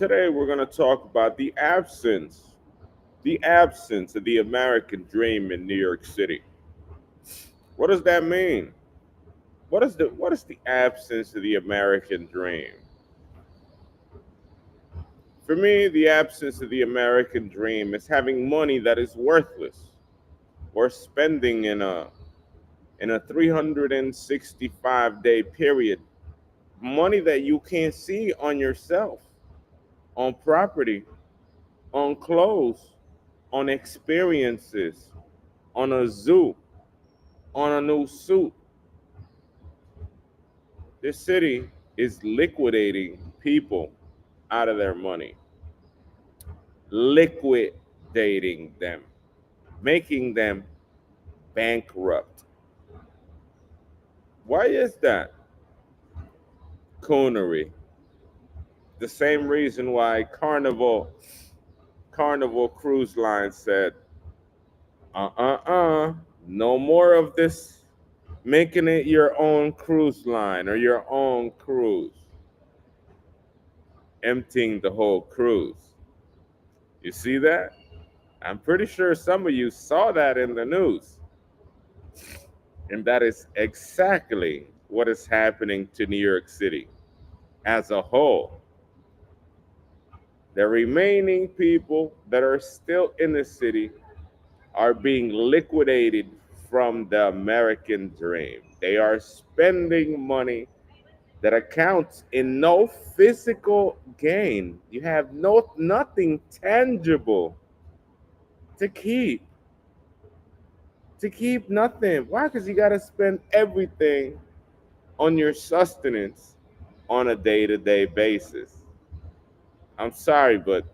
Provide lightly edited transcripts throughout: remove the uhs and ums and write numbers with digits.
Today we're going to talk about the absence of the American dream in New York City. What does that mean? What is the absence of the American dream? For me, the absence of the American dream is having money that is worthless or spending in a 365-day period money that you can't see on yourself, on property, on clothes, on experiences, on a zoo, on a new suit. This city is liquidating people out of their money, liquidating them, making them bankrupt. Why is that? Coonery. The same reason why Carnival Cruise Line said, no more of this making it your own cruise line or your own cruise, emptying the whole cruise. You see that? I'm pretty sure some of you saw that in the news. And that is exactly what is happening to New York City as a whole. The remaining people that are still in the city are being liquidated from the American dream. They are spending money that accounts in no physical gain. You have nothing tangible to keep. To keep nothing. Why? Because you gotta spend everything on your sustenance on a day-to-day basis. I'm sorry, but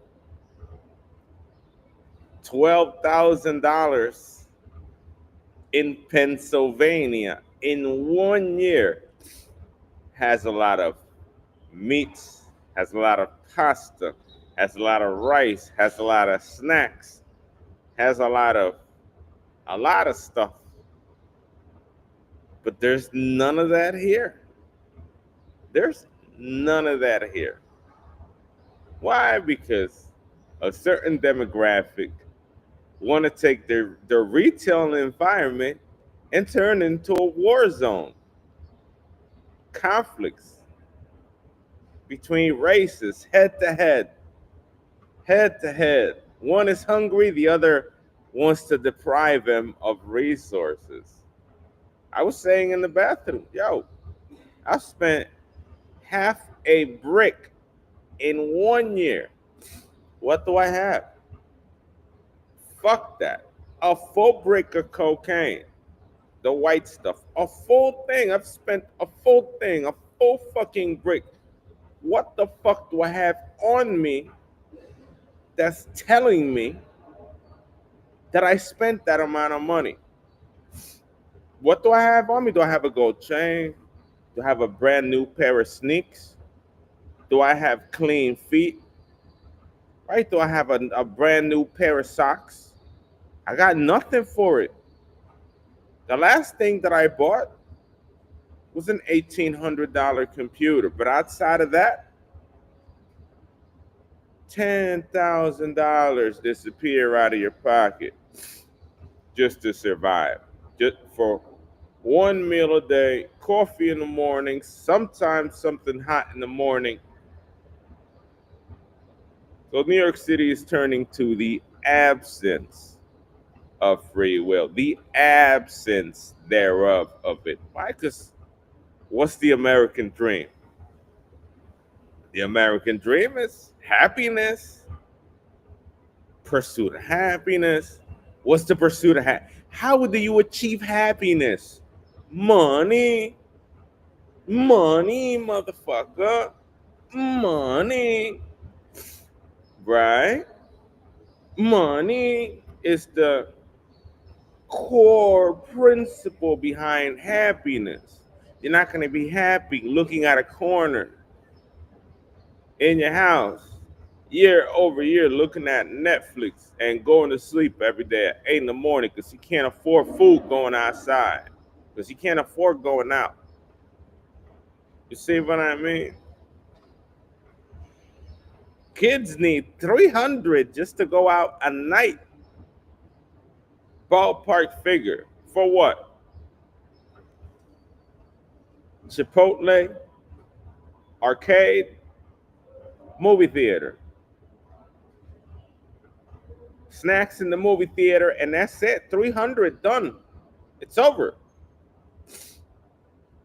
$12,000 in Pennsylvania in 1 year has a lot of meats, has a lot of pasta, has a lot of rice, has a lot of snacks, has a lot of stuff. But there's none of that here. There's none of that here. Why? Because a certain demographic want to take their retail environment and turn into a war zone. Conflicts between races, head to head. One is hungry, the other wants to deprive him of resources. I was saying in the bathroom, yo, I spent half a brick in 1 year. What do I have? Fuck that. A full brick of cocaine, the white stuff, a full thing. I've spent a full thing, a full fucking brick. What the fuck do I have on me that's telling me that I spent that amount of money? What do I have on me? Do I have a gold chain? Do I have a brand new pair of sneaks? Do I have clean feet? Right? Do I have a brand new pair of socks? I got nothing for it. The last thing that I bought was an $1,800 computer. But outside of that, $10,000 disappear out of your pocket just to survive. Just for one meal a day, coffee in the morning, sometimes something hot in the morning. So New York City is turning to the absence of free will, the absence thereof of it. Why? Because what's the American dream? The American dream is happiness, pursuit of happiness. What's the pursuit of happiness? How do you achieve happiness? Money, money, motherfucker, money, right? Money is the core principle behind happiness. You're not going to be happy looking at a corner in your house year over year looking at Netflix and going to sleep every day at 8 in the morning because you can't afford food going outside, because you can't afford going out. You see what I mean? Kids need 300 just to go out a night. Ballpark figure. For what? Chipotle, arcade, movie theater. Snacks in the movie theater, and that's it. 300 done. It's over.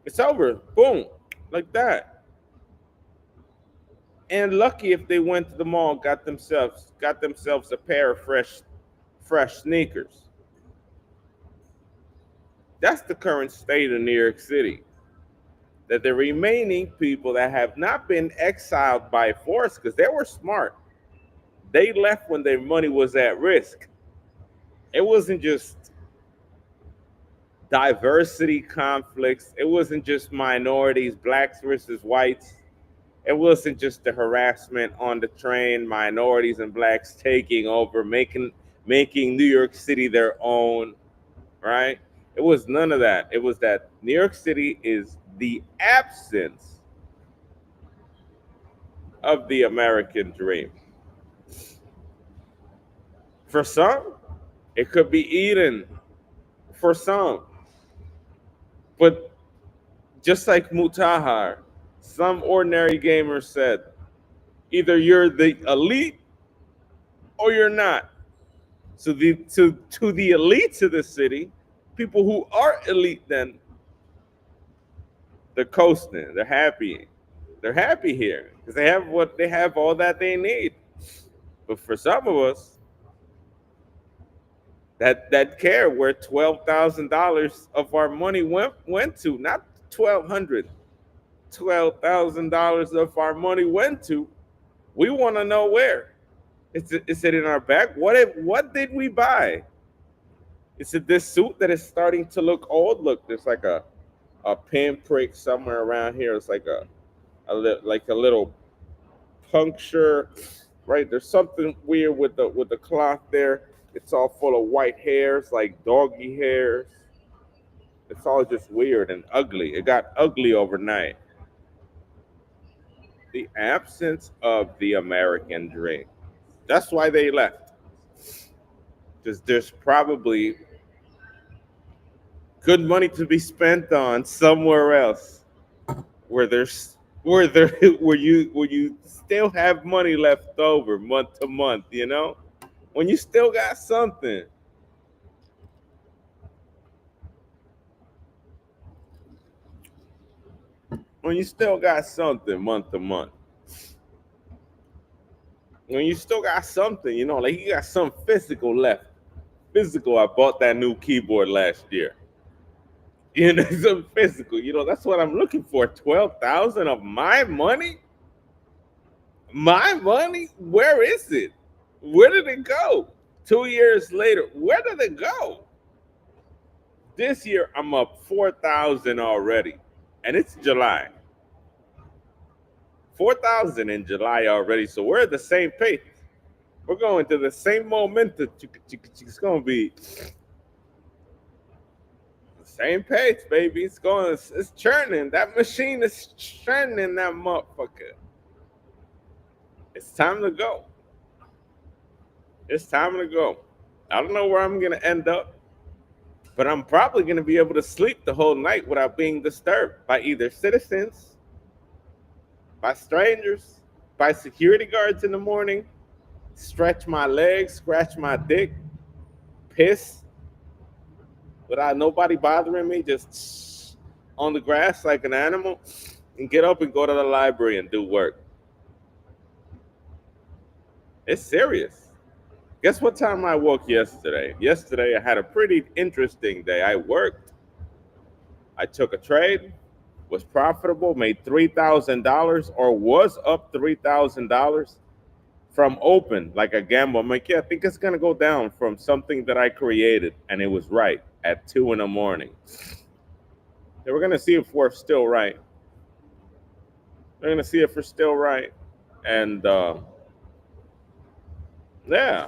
It's over. Boom. Like that. And lucky if they went to the mall, got themselves a pair of fresh sneakers. That's the current state of New York City. That the remaining people that have not been exiled by force, because they were smart, they left when their money was at risk. It wasn't just diversity conflicts, it wasn't just minorities, blacks versus whites. It wasn't just the harassment on the train, minorities and blacks taking over, making New York City their own, right? It was none of that. It was that New York City is the absence of the American dream. For some, it could be Eden. For some, but just like Mutahar, some ordinary gamer said, either you're the elite or you're not. So to the elites of the city, people who are elite, then they're coasting, they're happy. They're happy here because they have all that they need. But for some of us that care where $12,000 of our money went to, not 1,200, $12,000 of our money went to, we want to know where. Is it in our bag? What did we buy? Is it this suit that is starting to look old? Look, there's like a pinprick somewhere around here. It's like like a little puncture, right? There's something weird with the cloth there. It's all full of white hairs, like doggy hairs. It's all just weird and ugly. It got ugly overnight. The absence of the American dream. That's why they left. Because there's probably good money to be spent on somewhere else where there's where you still have money left over month to month, when you still got something. When you still got something month to month. When you still got something, like you got some physical left. Physical, I bought that new keyboard last year. Some physical, that's what I'm looking for. 12,000 of my money? My money? Where is it? Where did it go? 2 years later, where did it go? This year, I'm up 4,000 already, and it's July. 4,000 in July already, so we're at the same pace. We're going to the same momentum. It's going to be the same pace, baby. It's churning. That machine is churning that motherfucker. It's time to go. It's time to go. I don't know where I'm going to end up, but I'm probably going to be able to sleep the whole night without being disturbed by either citizens, by strangers, by security guards in the morning, stretch my legs, scratch my dick, piss, without nobody bothering me, just on the grass like an animal, and get up and go to the library and do work. It's serious. Guess what time I woke yesterday? Yesterday, I had a pretty interesting day. I worked, I took a trade, was profitable, made $3,000 or was up $3,000 from open, like a gamble. I'm like, yeah, I think it's going to go down from something that I created. And it was right at 2 in the morning. Then we're going to see if we're still right. We're going to see if we're still right. And yeah,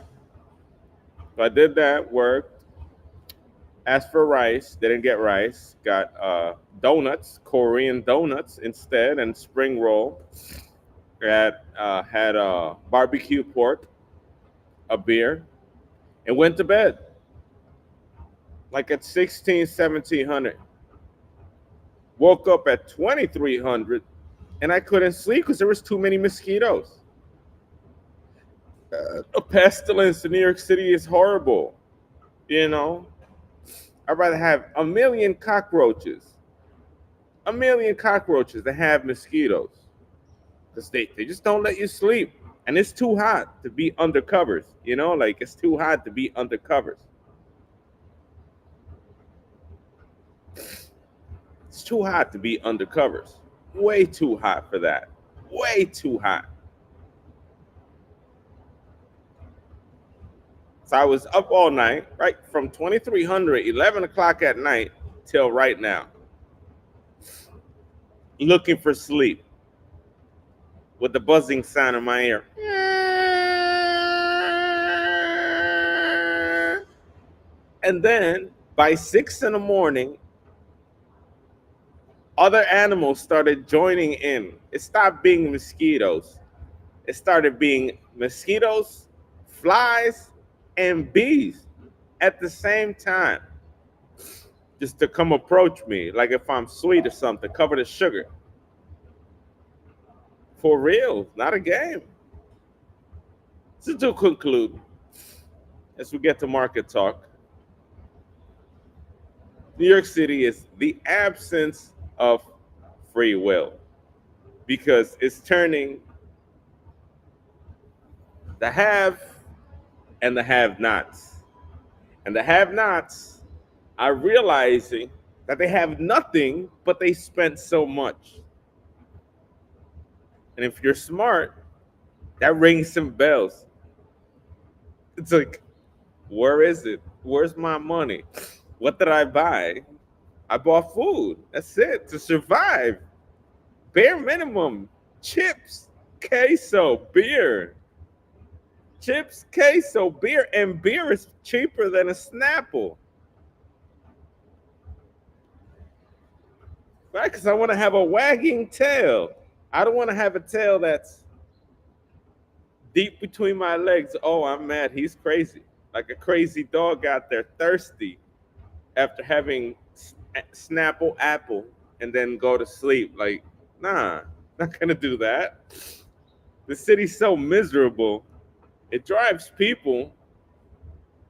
so I did that, worked, asked for rice, didn't get rice, got donuts, Korean donuts instead, and spring roll. had a barbecue pork, a beer, and went to bed like at 16, 1700. Woke up at 2300 and I couldn't sleep because there was too many mosquitoes. A pestilence in New York City is horrible. You know, I'd rather have a million cockroaches than have mosquitoes because they just don't let you sleep. And it's too hot to be under covers, like it's too hot to be under covers. It's too hot to be under covers. Way too hot for that. Way too hot. So I was up all night, right from 2300, 11 o'clock at night till right now, looking for sleep with the buzzing sound in my ear. And then by 6 in the morning, other animals started joining in. It stopped being mosquitoes. It started being mosquitoes, flies, and bees at the same time. Just to come approach me, like if I'm sweet or something, covered in sugar. For real, not a game. So to conclude, as we get to market talk, New York City is the absence of free will because it's turning the have and the have nots. And the have nots are realizing that they have nothing, but they spent so much. And if you're smart, that rings some bells. It's like, where is it? Where's my money? What did I buy? I bought food. That's it to survive. Bare minimum. Chips, queso, beer. Chips, queso, beer, and beer is cheaper than a Snapple. Right? Because I want to have a wagging tail. I don't want to have a tail that's deep between my legs. Oh, I'm mad. He's crazy. Like a crazy dog out there, thirsty after having Snapple apple and then go to sleep. Like, nah, not gonna do that. The city's so miserable. It drives people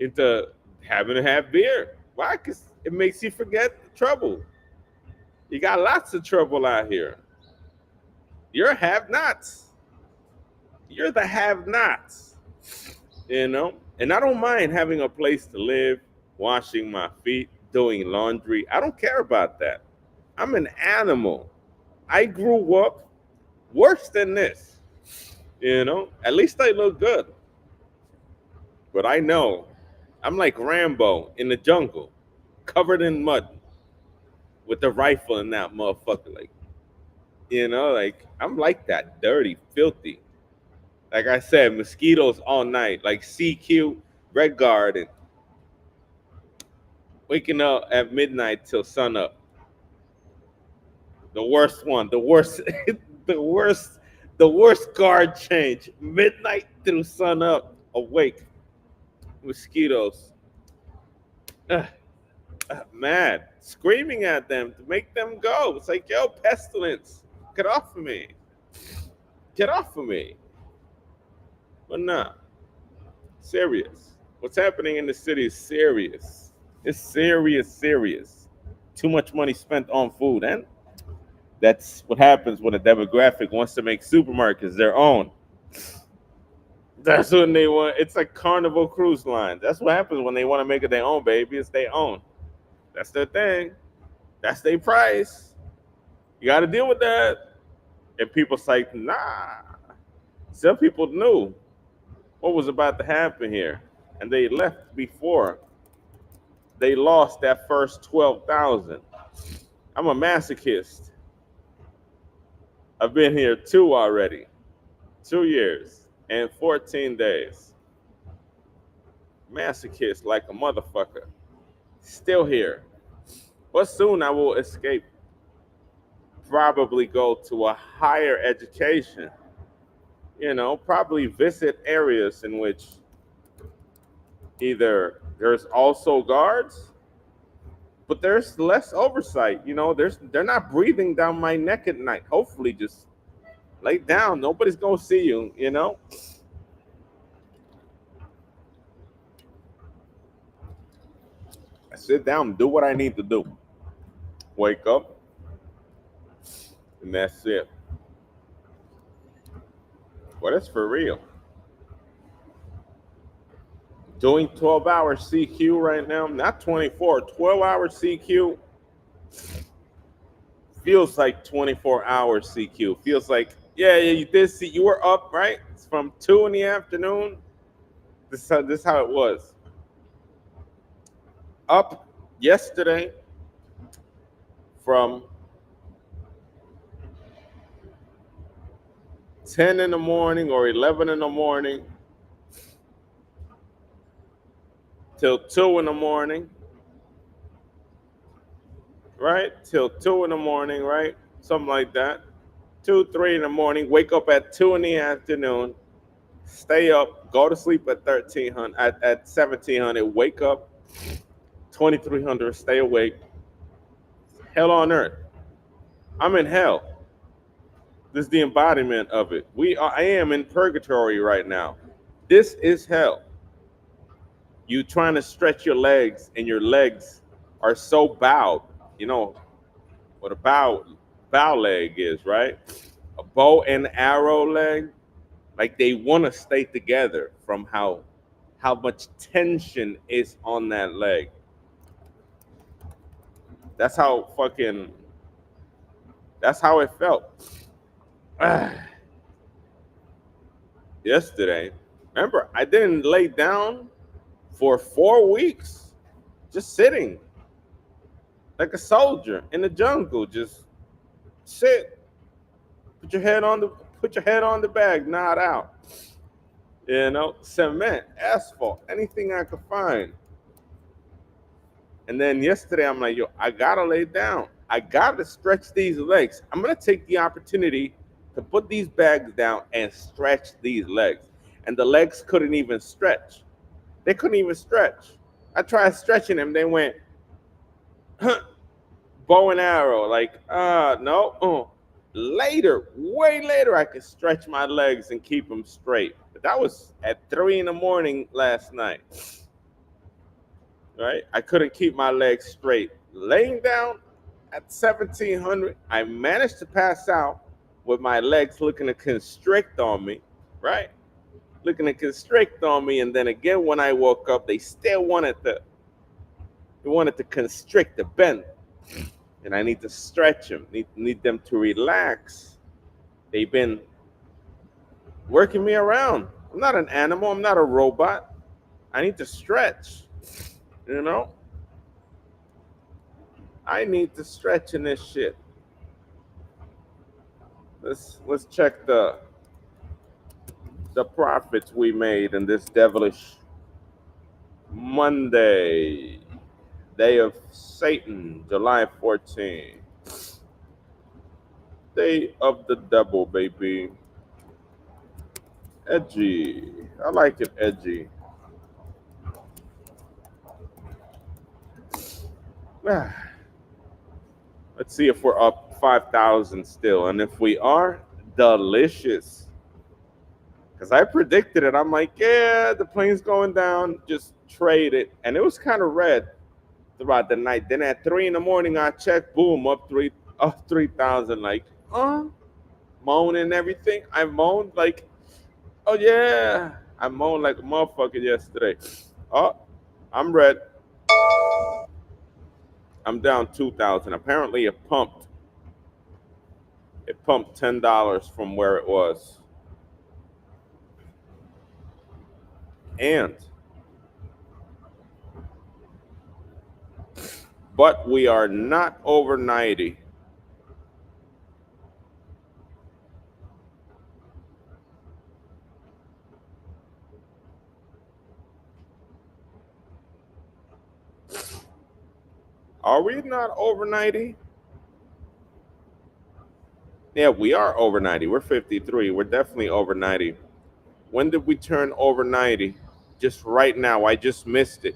into having to have beer. Why? Because it makes you forget the trouble. You got lots of trouble out here. You're have-nots. You're the have-nots. And I don't mind having a place to live, washing my feet, doing laundry. I don't care about that. I'm an animal. I grew up worse than this. At least I look good. But I know I'm like Rambo in the jungle, covered in mud with the rifle in that motherfucker. Like I'm like that, dirty, filthy. Like I said, mosquitoes all night, like CQ, Red Guard, and waking up at midnight till sun up. The worst one, the worst, the worst guard change. Midnight through sun up, awake. Mosquitoes. Ugh, mad. Screaming at them to make them go. It's like, yo, pestilence, get off of me. Get off of me. But nah, serious. What's happening in the city is serious. It's serious, serious. Too much money spent on food. And that's what happens when a demographic wants to make supermarkets their own. That's when they want. It's like Carnival Cruise Line. That's what happens when they want to make it their own, baby. It's their own. That's their thing. That's their price. You got to deal with that. And people say, nah. Some people knew what was about to happen here, and they left before they lost that first 12,000. I'm a masochist. I've been here 2 years and 14 days. Masochist like a motherfucker. Still here. But soon I will escape. Probably go to a higher education. probably visit areas in which either there's also guards, but there's less oversight. They're not breathing down my neck at night. Hopefully, just lay down. Nobody's gonna see you. I sit down, do what I need to do. Wake up, and that's it. But it's for real. Doing 12-hour CQ right now, not 24, 12-hour CQ feels like 24-hour CQ. Feels like, yeah, you did see, you were up, right? It's from 2 in the afternoon. This is how it was. Up yesterday from 10 in the morning or 11 in the morning till 2 in the morning, right? Till 2 in the morning, right? Something like that. 2, 3 in the morning, wake up at 2 in the afternoon, stay up, go to sleep at 1300, at 1700, wake up 2300, stay awake. Hell on earth. I'm in hell. This is the embodiment of it. I am in purgatory right now. This is hell. You trying to stretch your legs, and your legs are so bowed. You know what a bow leg is, right? A bow and arrow leg, like they want to stay together from how much tension is on that leg. That's how fucking. That's how it felt. Yesterday. Remember, I didn't lay down for 4 weeks, just sitting like a soldier in the jungle. Just sit, put your head on the bag, nod out. Cement, asphalt, anything I could find. And then yesterday, I'm like, yo, I gotta lay down. I gotta stretch these legs. I'm gonna take the opportunity to put these bags down and stretch these legs. And the legs couldn't even stretch. They couldn't even stretch. I tried stretching them. They went bow and arrow. Like, no. Later, way later, I could stretch my legs and keep them straight. But that was at 3 in the morning last night. Right? I couldn't keep my legs straight. Laying down at 1700, I managed to pass out with my legs looking to constrict on me, right? Looking to constrict on me, and then again when I woke up, they still wanted to constrict the bend, and I need to stretch them. Need them to relax. They've been working me around. I'm not an animal. I'm not a robot. I need to stretch. You know, I need to stretch in this shit. Let's check the profits we made in this devilish Monday, day of Satan, July 14th. Day of the devil, baby. Edgy. I like it edgy. Let's see if we're up 5,000 still. And if we are, delicious. Because I predicted it. I'm like, yeah, the plane's going down. Just trade it. And it was kind of red throughout the night. Then at 3 in the morning, I checked, boom, up 3,000. Like, moan and everything. I moaned like, oh yeah. I moaned like a motherfucker yesterday. Oh, I'm red. I'm down 2,000. Apparently it pumped. It pumped $10 from where it was. And but we are not over 90. Are we not over 90? Yeah, we are over 90. We're 53. We're definitely over 90. When did we turn over 90? Just right now. I just missed it.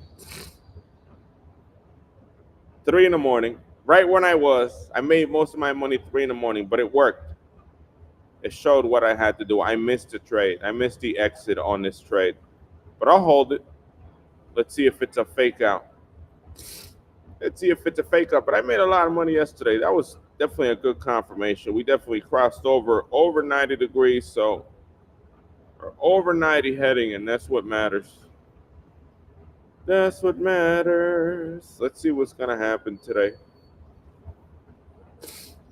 3 in the morning. Right when I made most of my money 3 in the morning, but it worked. It showed what I had to do. I missed the trade. I missed the exit on this trade. But I'll hold it. Let's see if it's a fake out. Let's see if it's a fake out. But I made a lot of money yesterday. That was definitely a good confirmation. We definitely crossed over 90 degrees. So we're over 90 heading, and that's what matters. That's what matters. Let's see what's gonna happen today.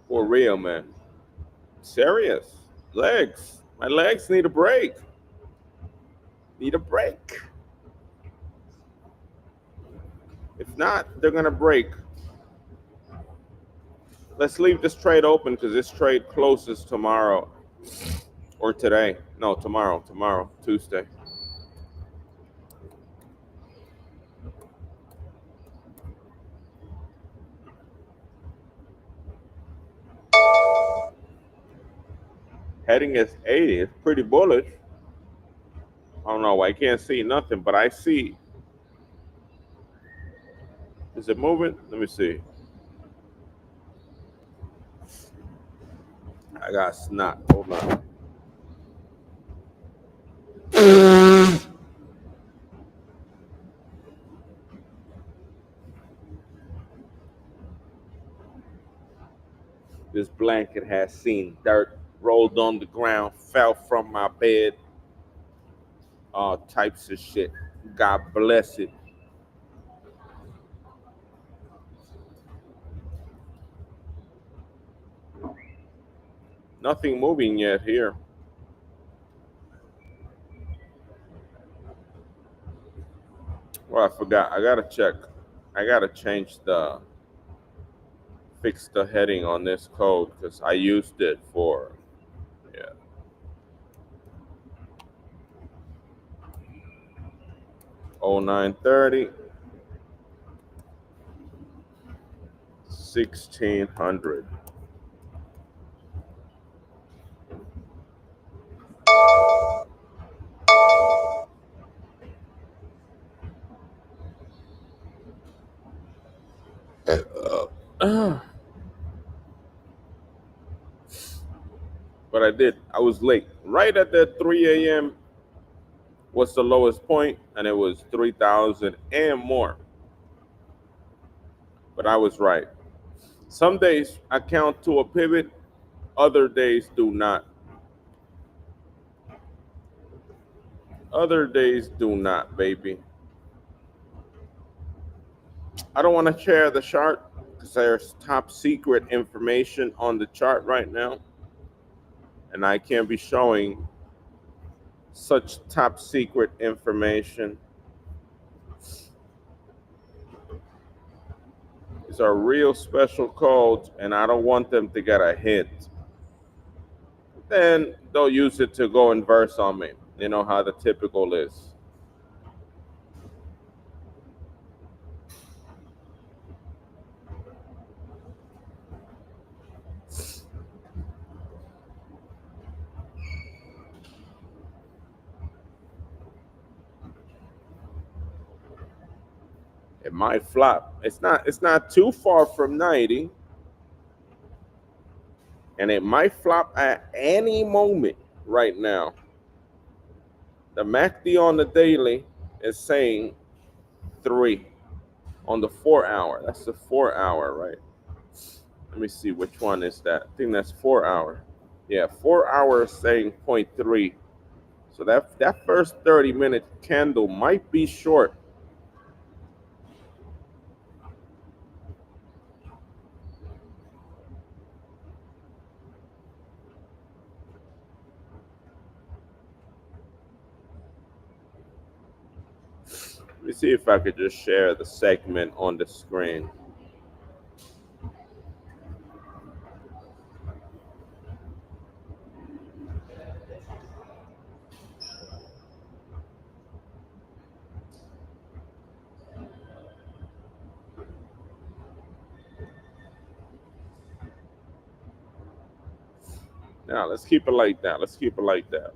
For real, man. Serious. Legs. My legs need a break. Need a break. If not, they're gonna break. Let's leave this trade open because this trade closes tomorrow or today. No, tomorrow. Tomorrow, Tuesday. Heading is 80. It's pretty bullish. I don't know. I can't see nothing, but I see. Is it moving? Let me see. I got snot. Hold on. This blanket has seen dirt, rolled on the ground, fell from my bed, all types of shit. God bless it. Nothing moving yet here. Well, I forgot. I gotta check. I gotta fix the heading on this code because I used it for, yeah. 0930, 1600. Uh, but I did. I was late. Right at that 3 a.m. was the lowest point, and it was 3,000 and more. But I was right. Some days I count to a pivot, other days do not. Other days do not, baby. I don't want to share the chart because there's top secret information on the chart right now, and I can't be showing such top secret information. These are real special codes, and I don't want them to get a hint. Then they'll use it to go and verse on me. You know how the typical is. It might flop. It's not too far from 90, and it might flop at any moment right now. The MACD on the daily is saying 3 on the 4 hour. That's the 4 hour, right? Let me see which one is that. I think that's 4 hour. Yeah, 4 hour is saying point 0.3. So that first 30-minute candle might be short. Let me see if I could just share the segment on the screen. Now let's keep it like that. Let's keep it like that.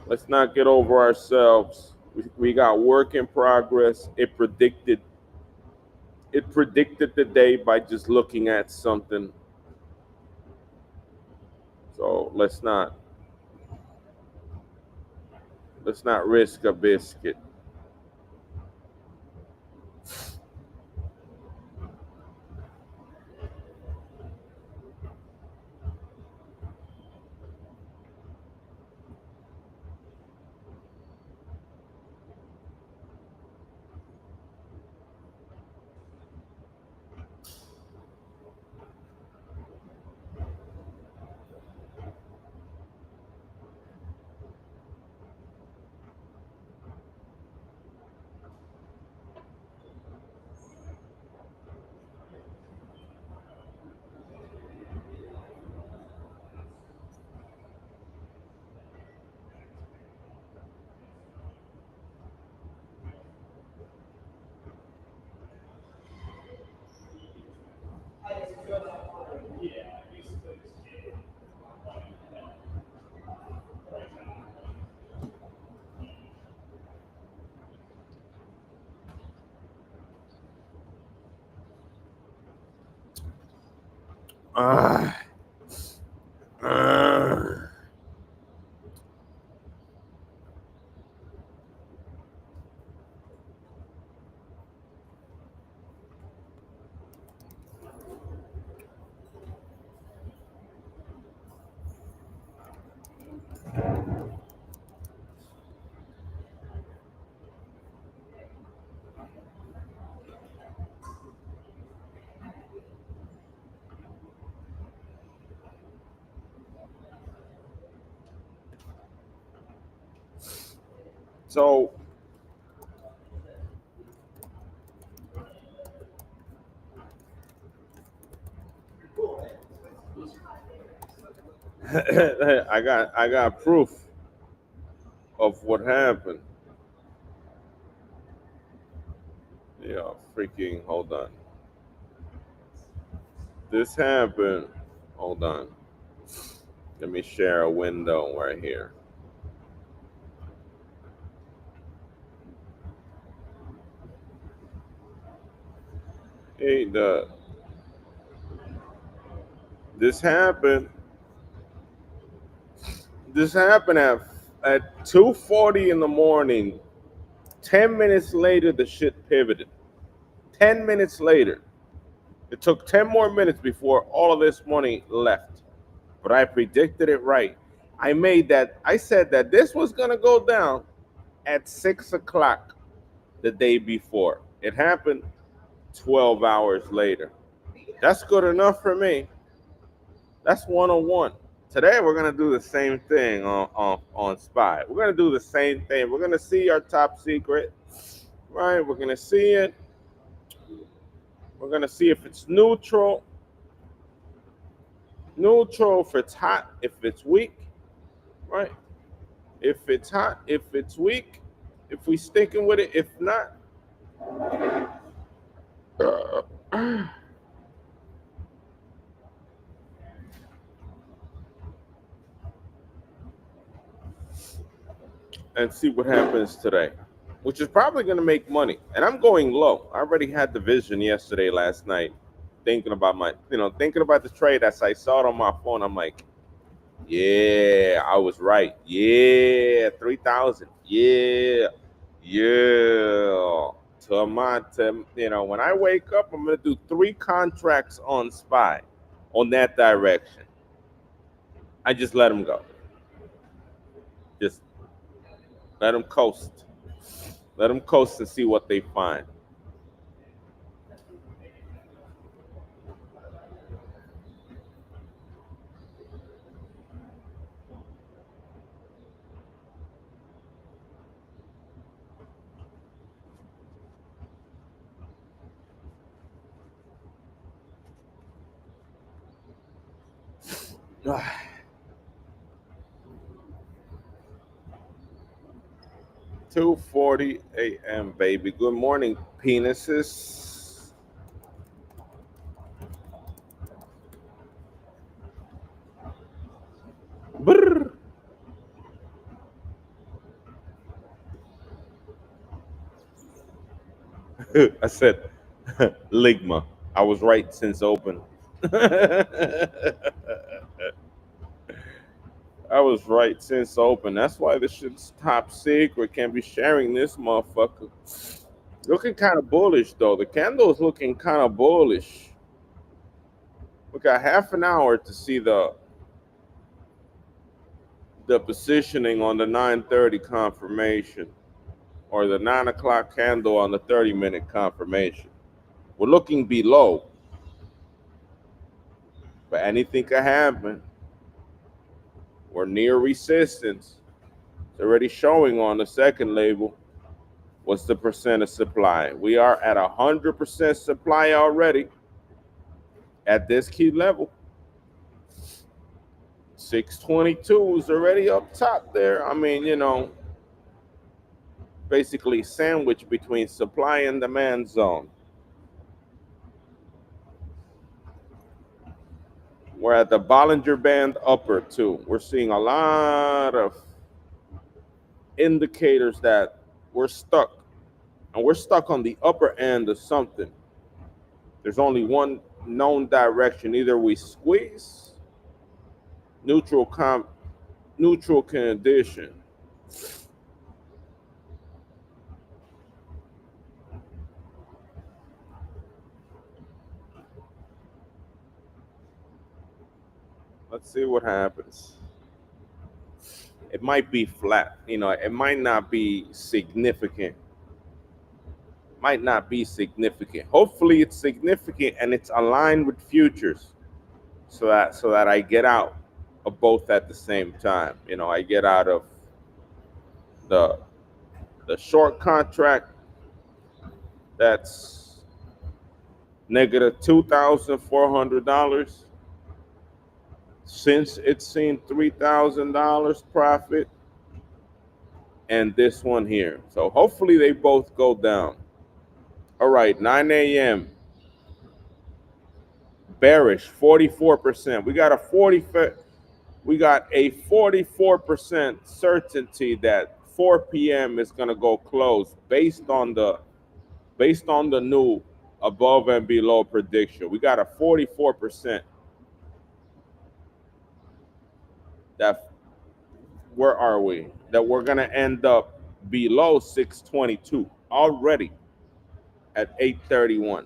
Let's not get over ourselves. We got work in progress. It predicted the day by just looking at something. So let's not risk a biscuit. Ah, ah. So I got proof of what happened. Yeah, freaking hold on. This happened. Hold on. Let me share a window right here. Hey, this happened. This happened at 2:40 in the morning. 10 minutes later, the shit pivoted. 10 minutes later, it took 10 more minutes before all of this money left. But I predicted it right. I said that this was gonna go down at 6 o'clock the day before. It happened 12 hours later. That's good enough for me. That's 101. Today we're gonna do the same thing on Spy. We're gonna do the same thing. We're gonna see our top secret, right? We're gonna see it. We're gonna see if it's neutral, if it's hot, if it's weak, right? If it's hot, if it's weak, if we sticking with it, if not, and see what happens today, which is probably going to make money. And I'm going low. I already had the vision yesterday, last night, thinking about the trade as I saw it on my phone. I'm like, yeah, I was right. Yeah, 3,000. Yeah, yeah. When I wake up, I'm going to do 3 contracts on Spy on that direction. I just let them go. Just let them coast. Let them coast and see what they find. Ah, 2:40 a.m. baby. Good morning, penises. I said Ligma. I was right since open. I was right since open. That's why this shit's top secret. Can't be sharing this motherfucker. Looking kind of bullish though. The candle is looking kind of bullish. We got half an hour to see the positioning on the 9:30 confirmation or the 9 o'clock candle on the 30-minute confirmation. We're looking below, but anything can happen. We're near resistance. It's already showing on the second label. What's the percent of supply? We are at 100% supply already at this key level. 622 is already up top there. I mean, basically sandwiched between supply and demand zone. We're at the Bollinger Band upper too. We're seeing a lot of indicators that we're stuck. And we're stuck on the upper end of something. There's only one known direction. Either we squeeze neutral condition. Let's see what happens. It might be flat. It might not be significant. Might not be significant. Hopefully it's significant and it's aligned with futures so that I get out of both at the same time. I get out of the short contract that's negative $2,400 since it's seen $3,000 profit, and this one here. So hopefully they both go down. All right, 9 a.m. bearish 44%. We got a 44% certainty that 4 p.m. is gonna go close based on the new above and below prediction. We got a 44% that where are we? That we're gonna end up below 622 already at 831.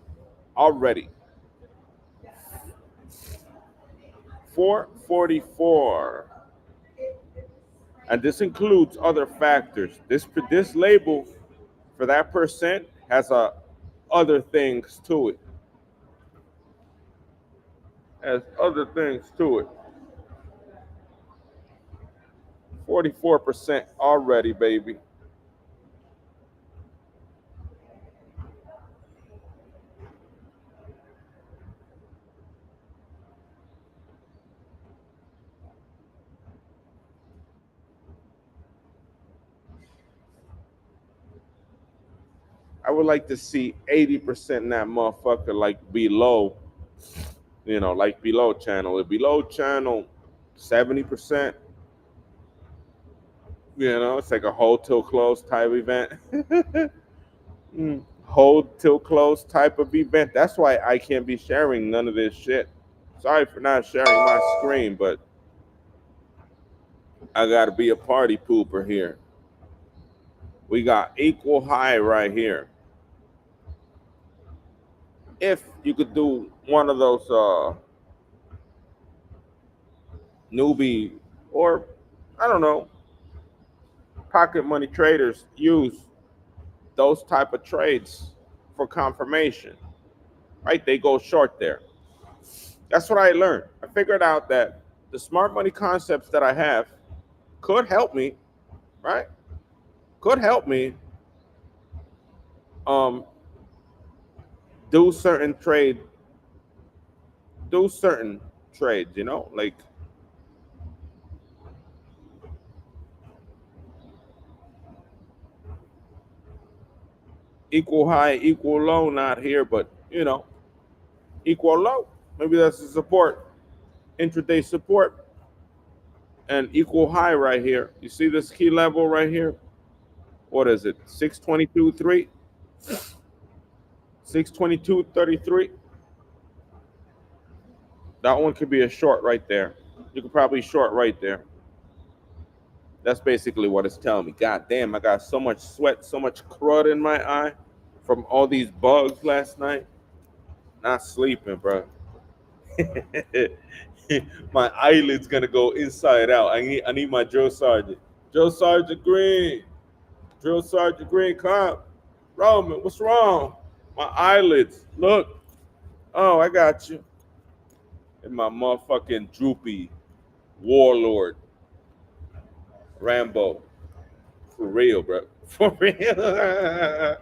Already. 444. And this includes other factors. This label for that percent has other things to it. Has other things to it. 44% already, baby. I would like to see 80% in that motherfucker like below, like below channel. If below channel 70%, it's like a hold till close type event. Hold till close type of event. That's why I can't be sharing none of this shit. Sorry for not sharing my screen, but I gotta be a party pooper here. We got equal high right here. If you could do one of those newbie or I don't know, pocket money traders use those type of trades for confirmation, right? They go short there. That's what I learned. I figured out that the smart money concepts that I have could help me, right? Could help me do certain trades, like equal high, equal low, not here, but equal low. Maybe that's the support, intraday support, and equal high right here. You see this key level right here? What is it? 622.3. 6:22:33. That one could be a short right there. You could probably short right there. That's basically what it's telling me. God damn, I got so much sweat, so much crud in my eye from all these bugs last night. Not sleeping, bro. My eyelid's gonna go inside out. I need my drill sergeant. Drill Sergeant Green. Drill Sergeant Green, come. Roman, what's wrong? My eyelids. Look. Oh, I got you. And my motherfucking droopy warlord Rambo. For real, bro. For real.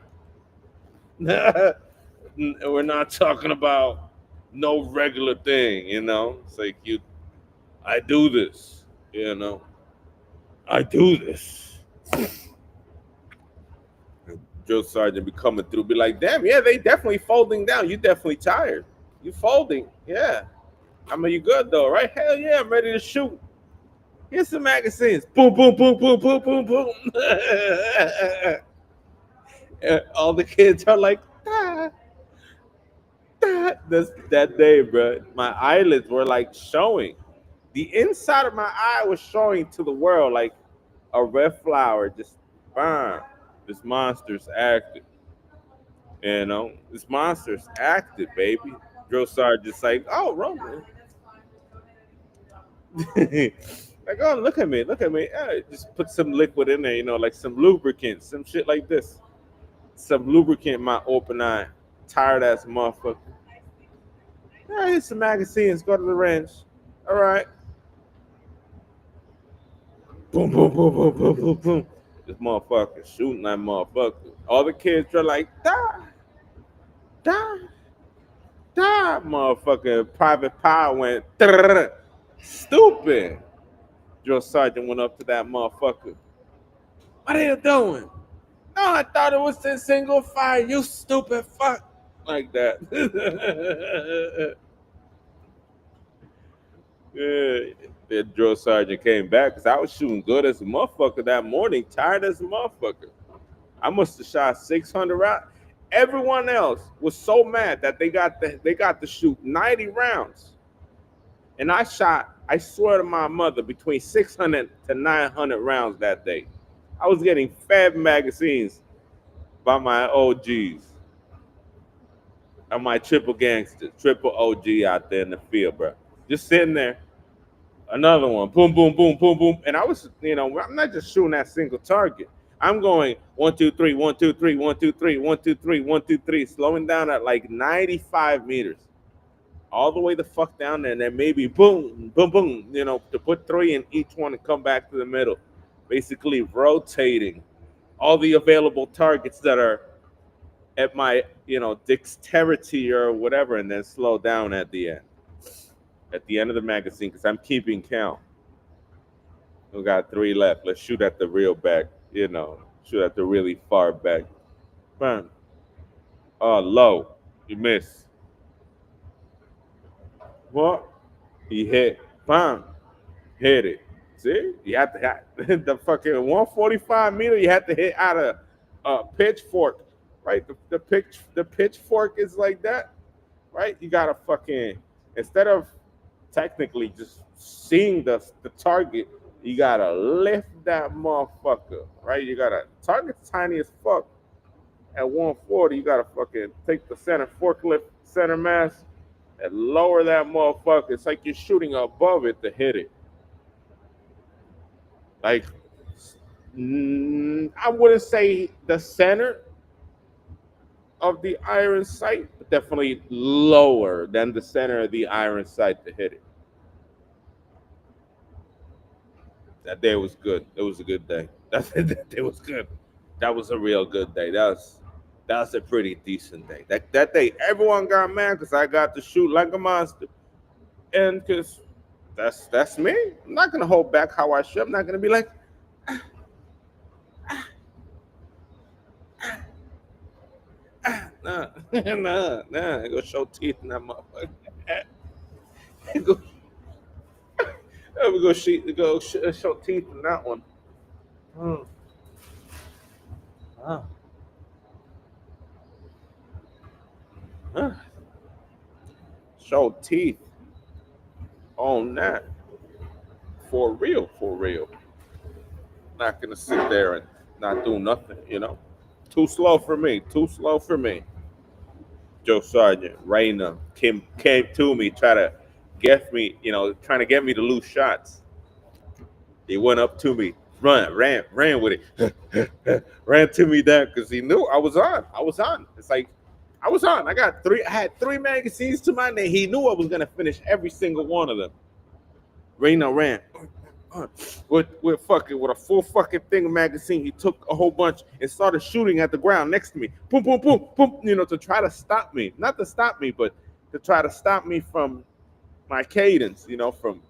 We're not talking about no regular thing, you know. It's like I do this, you know. I do this. Drill sergeant be coming through, be like, damn, yeah, they definitely folding down. You definitely tired. You folding, yeah. I mean, you good though, right? Hell yeah, I'm ready to shoot. Here's some magazines. Boom, boom, boom, boom, boom, boom, boom. And all the kids are like, ah, ah. That day, bro. My eyelids were like showing. The inside of my eye was showing to the world like a red flower. Just bam. This monster's active. You know, this monster's active, baby. Drill sergeant's like, oh, Roman. Like, oh, look at me, look at me. Yeah, just put some liquid in there, you know, like some lubricant, some shit like this. Some lubricant in my open eye. Tired ass motherfucker. Yeah, here's some magazines. Go to the ranch. All right. Boom, boom, boom, boom, boom, boom, boom. This motherfucker shooting that motherfucker. All the kids are like, die, die, die. Motherfucker, Private Pie went, "Trrr." Stupid. Drill sergeant went up to that motherfucker. What are you doing? No, I thought it was in single fire. You stupid fuck. Like that. Yeah. The drill sergeant came back because I was shooting good as a motherfucker that morning, tired as a motherfucker. I must have shot 600 rounds. Everyone else was so mad that they got to shoot 90 rounds, and I shot. I swear to my mother, between 600 to 900 rounds that day. I was getting fab magazines by my OGs and my triple gangsters, triple OG out there in the field, bro. Just sitting there. Another one, boom, boom, boom, boom, boom. And I was, I'm not just shooting that single target. I'm going 1, 2, 3, 1, 2, 3, 1, 2, 3, 1, 2, 3, 1, 2, 3, slowing down at like 95 meters, all the way the fuck down there, and then maybe boom, boom, boom, to put three in each one and come back to the middle, basically rotating all the available targets that are at my, dexterity or whatever, and then slow down at the end. At the end of the magazine, because I'm keeping count. We got three left. Let's shoot at the real back, shoot at the really far back. Bam. Oh, low. You miss. What? He hit. Bam. Hit it. See? You have to hit the fucking 145 meter. You have to hit out of pitchfork, right? The pitchfork is like that, right? You gotta fucking, instead of technically just seeing the target, you gotta lift that motherfucker, right? You gotta target's tiny as fuck. At 140, you gotta fucking take the center forklift center mass and lower that motherfucker. It's like you're shooting above it to hit it. Like, I wouldn't say the center of the iron sight, but definitely lower than the center of the iron sight to hit it. That day was good. It was a good day. That day was good. That was a real good day. That was a pretty decent day. That day, everyone got mad because I got to shoot like a monster, and because that's me. I'm not gonna hold back how I shoot. I'm not gonna be like, nah, nah. I go show teeth in that motherfucker. go, we go show teeth in that one. Hmm. Ah. Show teeth on that. For real, for real. Not gonna sit there and not do nothing, you know. Too slow for me. Too slow for me. Joe Sargent, Raina, Kim came to me, try to get me, trying to get me to lose shots. He went up to me, ran with it, ran to me down because he knew I was on. I was on. It's like I was on. I had three magazines to my name. He knew I was gonna finish every single one of them. Reno ran with a full fucking thing of magazine. He took a whole bunch and started shooting at the ground next to me. Boom, boom, boom, boom. To try to stop me. Not to stop me, but to try to stop me from my cadence. From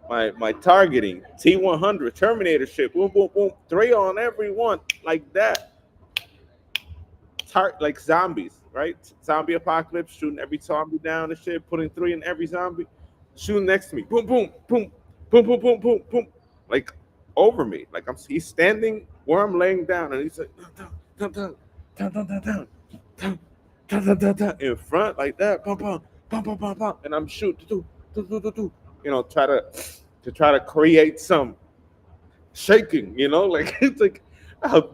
my targeting. T100 Terminator shit. Boom, boom, boom. Three on every one like that. Like zombies, right? Zombie apocalypse, shooting every zombie down and shit. Putting three in every zombie. Shooting next to me. Boom, boom, boom, boom, boom, boom, boom, boom. Like over me. Like he's standing where I'm laying down, and he's like down, down, down, down, down, down, down, down, down, down, down, in front like that. Pum, pum, pum, pum, pum, pum, and I'm shooting. Try to create some shaking. Like it's like how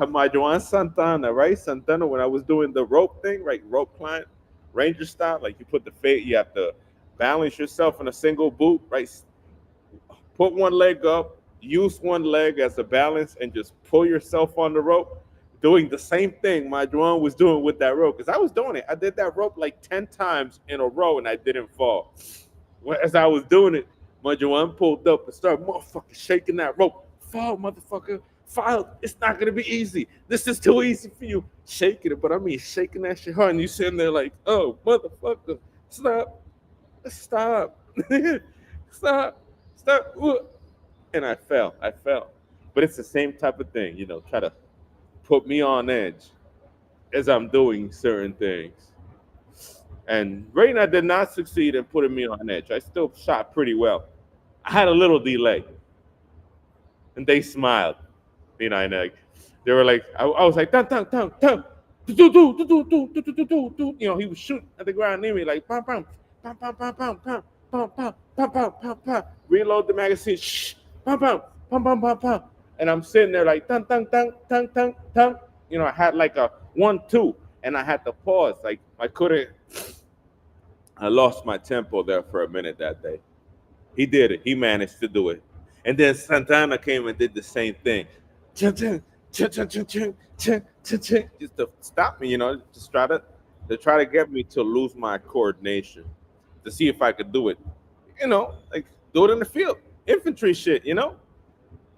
my Joan Santana, right? Santana, when I was doing the rope thing, right? Rope climb, ranger style. Like you put you have to balance yourself in a single boot, right? Put one leg up, use one leg as a balance, and just pull yourself on the rope. Doing the same thing my Joan was doing with that rope, because I was doing it. I did that rope like 10 times in a row, and I didn't fall. As I was doing it, my Joan pulled up and started motherfucking shaking that rope. Fall, motherfucker. Fall. It's not going to be easy. This is too easy for you. Shaking it, but I mean shaking that shit hard. And you sitting there like, oh, motherfucker. Stop. Stop. Stop. Stop. And I fell. But it's the same type of thing, try to put me on edge as I'm doing certain things. And Reina did not succeed in putting me on edge. I still shot pretty well. I had a little delay. And they smiled. And they were like, I was like, dun, dun, dun, dun. He was shooting at the ground near me like, pam, pam, pam, pam, pam, pam, pam, pam, pam, pam, pam, pam, pam. Reload the magazine, shh, pam, pam, pam, pam, pam, pam. And I'm sitting there like, dun, dun, dun, dun, dun, dun. I had like a 1-2, and I had to pause. Like, I lost my tempo there for a minute that day. He did it. He managed to do it. And then Santana came and did the same thing. Just to stop me, just try to get me to lose my coordination, to see if I could do it. Like do it in the field, infantry shit. You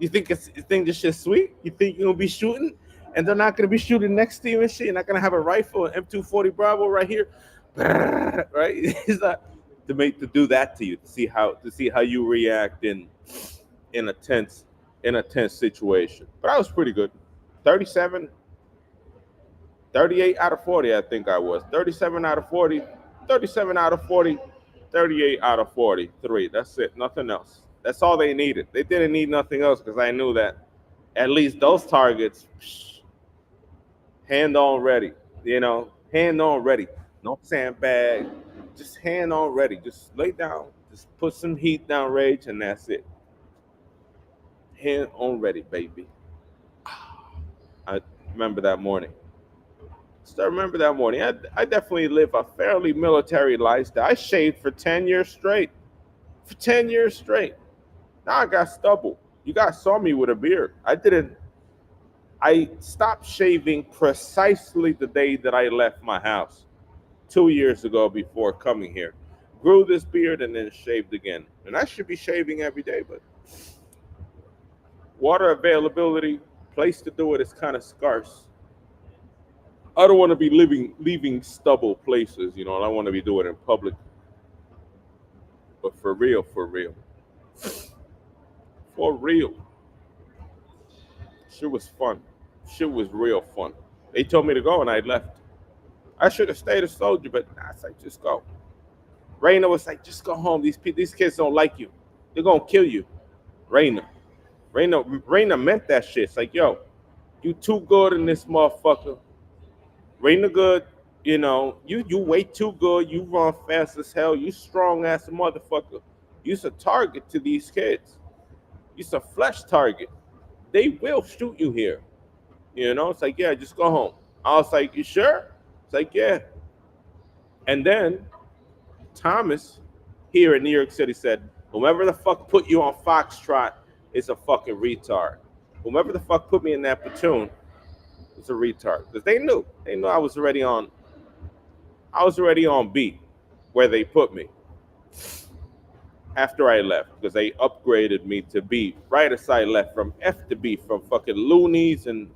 think this shit's sweet? You think you're gonna be shooting, and they're not gonna be shooting next to you and shit. You're not gonna have a rifle, an M240 Bravo right here, right? It's not to do that to you, to see how you react in a tense situation. But I was pretty good. 37, 38 out of 40, I think I was. 37 out of 40, 37 out of 40, 38 out of 43. That's it. Nothing else. That's all they needed. They didn't need nothing else, because I knew that at least those targets, hand on ready. Hand on ready. No sandbag. Just hand on ready. Just lay down. Just put some heat down range, and that's it. Hand on ready, baby. I remember that morning. Still remember that morning. I definitely live a fairly military lifestyle. I shaved for 10 years straight. For 10 years straight. Now I got stubble. You guys saw me with a beard. I stopped shaving precisely the day that I left my house 2 years ago before coming here. Grew this beard and then shaved again. And I should be shaving every day, but water availability, place to do it is kind of scarce. I don't want to be leaving stubble places, I don't want to be doing it in public. But for real. For real. Shit was fun. Shit was real fun. They told me to go and I left. I should have stayed a soldier, but I was like, just go. Raina was like, just go home. These kids don't like you. They're going to kill you. Raina meant that shit. It's like, yo, you too good in this motherfucker. Raina good, You know, you way too good. You run fast as hell. You strong ass motherfucker. You's a target to these kids. You's a flesh target. They will shoot you here. You know, it's like, yeah, just go home. I was like, you sure? It's like, yeah. And then Thomas here in New York City said, whomever the fuck put you on Foxtrot is a fucking retard. Whomever the fuck put me in that platoon is a retard. Because they knew I was already on beat where they put me after I left because they upgraded me to B right as I left from F to B from fucking loonies and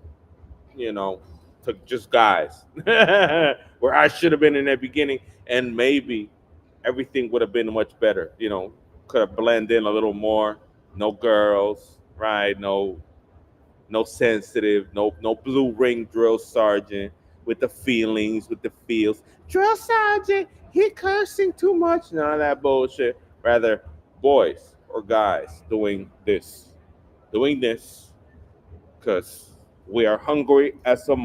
you know to just guys where I should have been in the beginning and maybe everything would have been much better. You know, could have blended in a little more. No girls, right? No sensitive, no blue ring drill sergeant with the feelings, with the feels. Drill sergeant, he cursing too much. None of that bullshit. Rather, boys or guys doing this, because we are hungry as a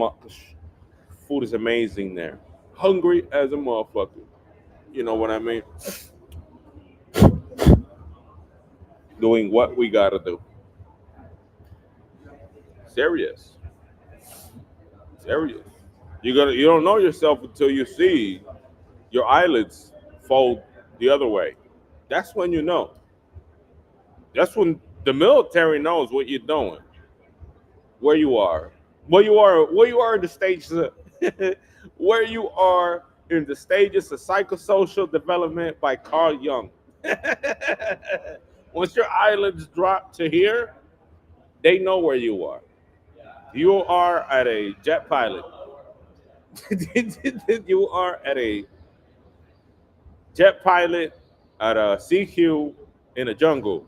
food is amazing there. Hungry as a motherfucker. You know what I mean? Doing what we gotta do. Serious, serious. You don't know yourself until you see your eyelids fold the other way. That's when you know. That's when the military knows what you're doing, where you are, where you are in the stages, where you are in the stages of psychosocial development by Carl Jung. Once your eyelids drop to here, they know where you are. You are at a jet pilot. You are at a jet pilot at a CQ in a jungle.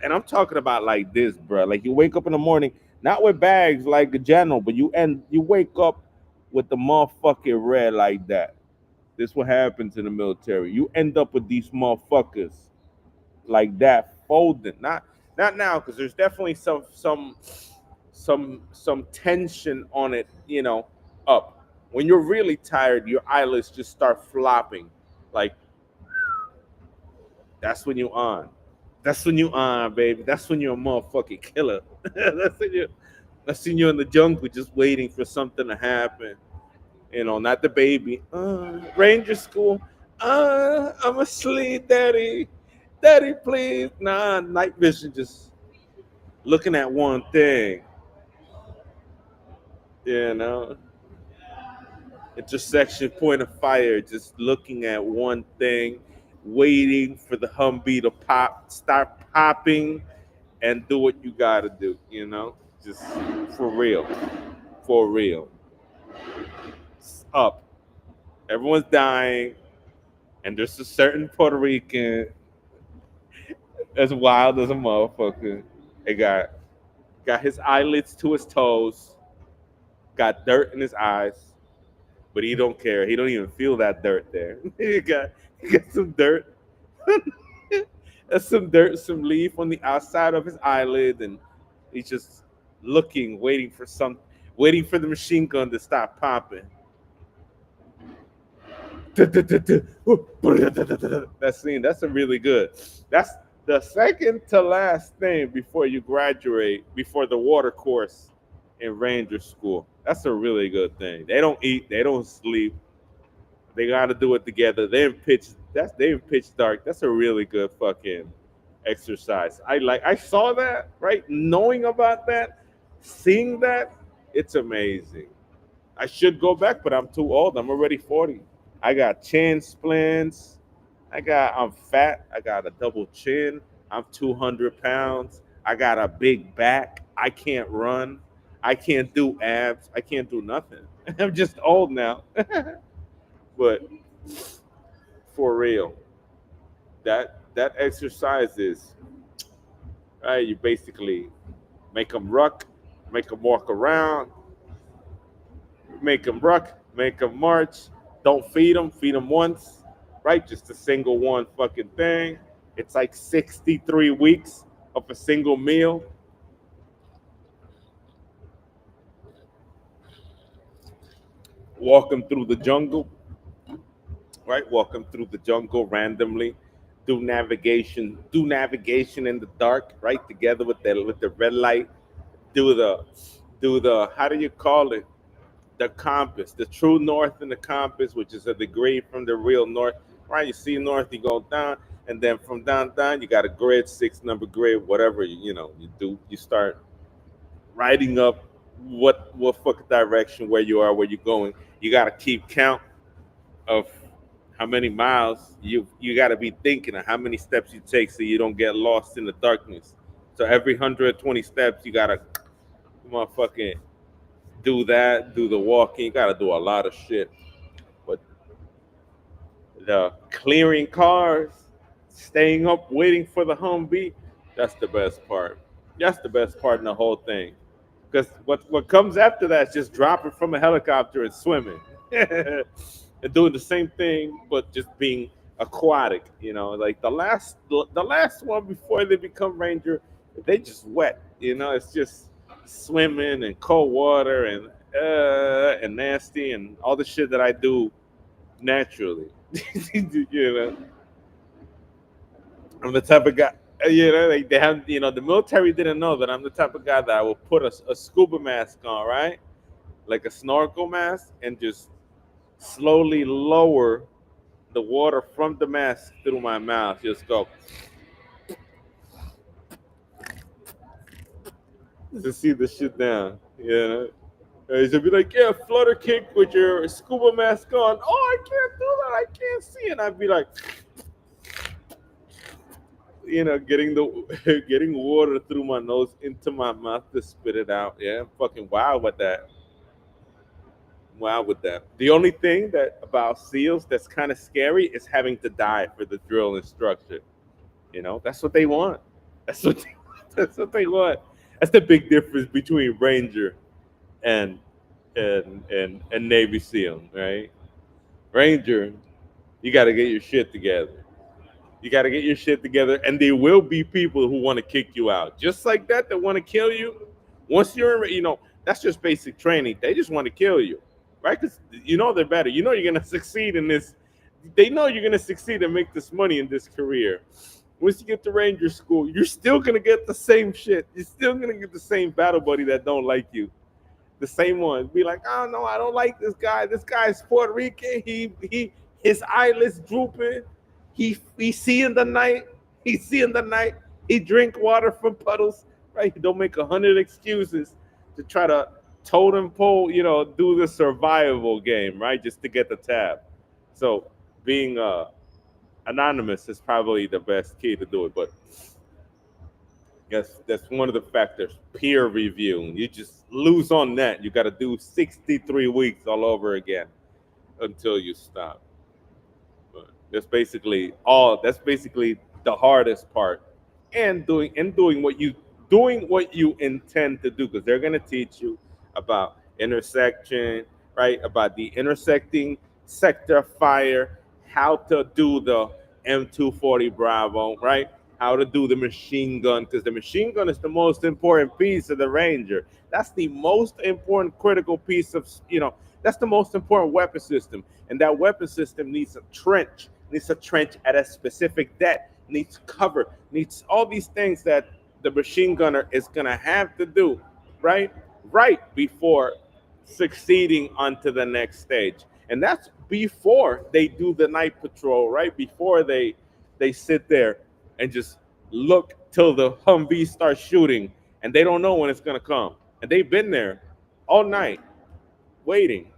And I'm talking about like this, bro. Like you wake up in the morning, not with bags like a general, but you wake up with the motherfucking red like that. This what happens in the military. You end up with these motherfuckers like that folding. Not now, because there's definitely some tension on it, up. When you're really tired, your eyelids just start flopping. Like that's when you on. That's when you on, baby. That's when you're a motherfucking killer. That's when you're in the jungle just waiting for something to happen. Not the baby. Ranger school. I'm asleep, daddy. Daddy, please. Nah, night vision just looking at one thing. You know, intersection point of fire, just looking at one thing, waiting for the Humvee to start popping, and do what you gotta do. Just for real, for real. It's up. Everyone's dying, and there's a certain Puerto Rican as wild as a motherfucker. It got his eyelids to his toes, got dirt in his eyes, but he don't care. He don't even feel that dirt there. he got some dirt. There's some dirt, some leaf on the outside of his eyelid, and he's just looking, waiting for the machine gun to stop popping. That scene, that's a really good. That's the second to last thing before you graduate, before the water course in Ranger School. That's a really good thing. They don't eat, they don't sleep. They got to do it together. They in pitch dark. That's a really good fucking exercise. I saw that, right? Knowing about that, seeing that, it's amazing. I should go back, but I'm too old. I'm already 40. I got chin splints. I'm fat. I got a double chin. I'm 200 pounds. I got a big back. I can't run. I can't do abs. I can't do nothing. I'm just old now. But for real, that exercise is right. You basically make them ruck, make them walk around, make them ruck, make them march. Don't feed them. Feed them once, right? Just a single one fucking thing. It's like 63 weeks of a single meal. walking through the jungle, right? Walking through the jungle randomly, do navigation in the dark, right? Together with the red light, do the how do you call it? The compass, the true north and the compass, which is a degree from the real north, right? You see north, you go down, and then from down, you got a grid, 6 number grid, whatever you do. You start writing up what fucking direction where you are, where you're going. You got to keep count of how many miles you got to be thinking of how many steps you take so you don't get lost in the darkness. So every 120 steps, you gotta motherfucking do that, do the walking. You gotta do a lot of shit. But the clearing cars, staying up, waiting for the Humvee, that's the best part. That's the best part in the whole thing. Because what comes after that is just dropping from a helicopter and swimming. And doing the same thing, but just being aquatic, like the last one before they become ranger, they just wet, it's just swimming and cold water and nasty and all the shit that I do naturally. you know, I'm the type of guy. Like they have, the military didn't know that I'm the type of guy that I will put a scuba mask on, right? Like a snorkel mask, and just slowly lower the water from the mask through my mouth. Just go to see the shit down. And she'll be like, yeah, flutter kick with your scuba mask on. Oh, I can't do that. I can't see. And I'd be like, getting the getting water through my nose into my mouth to spit it out. Yeah, I'm fucking wild with that. Wild with that. The only thing that about seals that's kind of scary is having to die for the drill instructor. That's what they want. That's what they, that's what they want. That's the big difference between Ranger and and Navy SEAL, right? Ranger, you got to get your shit together. You got to get your shit together, and there will be people who want to kick you out, just like that want to kill you. Once you're, that's just basic training. They just want to kill you, right? Because they're better. You're gonna succeed in this. They know you're gonna succeed and make this money in this career. Once you get to Ranger School, you're still gonna get the same shit. You're still gonna get the same battle buddy that don't like you. The same one. Be like, oh no, I don't like this guy. This guy's Puerto Rican. His eyelids drooping. He see in the night. He see in the night. He drink water from puddles. Right? He don't make 100 excuses to try to totem pole. Do the survival game. Right? Just to get the tab. So being anonymous is probably the best key to do it. But that's one of the factors. Peer review. You just lose on that. You got to do 63 weeks all over again until you stop. But that's basically the hardest part. And doing what you intend to do, because they're gonna teach you about intersection, right? About the intersecting sector fire, how to do the M240 Bravo, right? How to do the machine gun, because the machine gun is the most important piece of the Ranger. That's the most important critical piece of, that's the most important weapon system. And that weapon system needs a trench at a specific depth, needs cover, needs all these things that the machine gunner is gonna have to do, right? Right before succeeding onto the next stage. And that's before they do the night patrol, right? Before they sit there and just look till the Humvee starts shooting, and they don't know when it's gonna come. And they've been there all night waiting,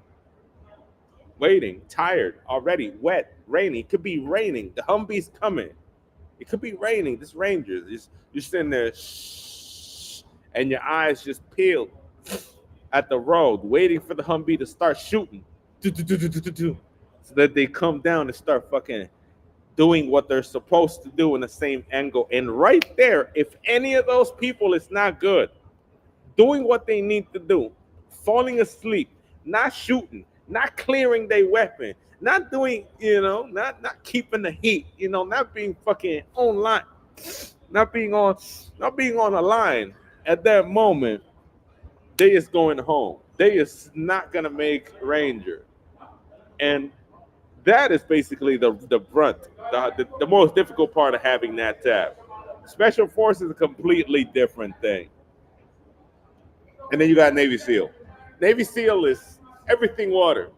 tired already, wet, raining. It could be raining. The Humvee's coming. It could be raining. This Ranger, you're sitting there, and your eyes just peeled at the road, waiting for the Humvee to start shooting, so that they come down and start fucking doing what they're supposed to do in the same angle. And right there, if any of those people is not good, doing what they need to do, falling asleep, not shooting, not clearing their weapon, not doing, not keeping the heat, not being fucking online, not being on a line at that moment, they is going home. They is not gonna make Ranger. And that is basically the brunt, the most difficult part of having that tab. Special forces is a completely different thing. And then you got Navy SEAL. Navy SEAL is everything water,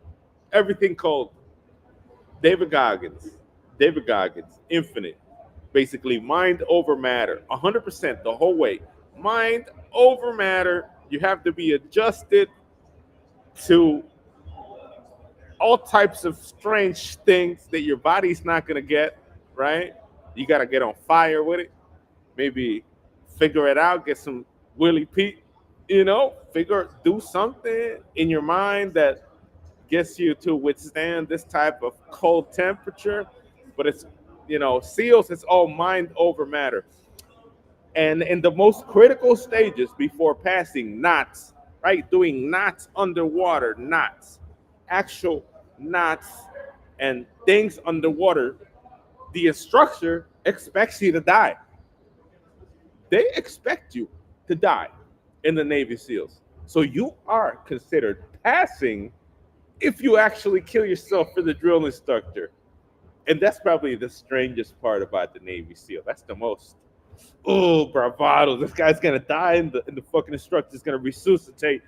everything cold. David Goggins, David Goggins, infinite. Basically, mind over matter, 100% the whole way. Mind over matter. You have to be adjusted to all types of strange things that your body's not gonna get, right? You gotta get on fire with it. Maybe figure it out, get some Willie Pete, do something in your mind that gets you to withstand this type of cold temperature. But it's, SEALs, it's all mind over matter. And in the most critical stages before passing knots, right? Doing knots underwater, knots, actual knots and things underwater, the instructor expects you to die. They expect you to die in the Navy SEALs. So you are considered passing if you actually kill yourself for the drill instructor. And that's probably the strangest part about the Navy SEAL. That's the most, oh, bravado. This guy's gonna die, and the fucking instructor's gonna resuscitate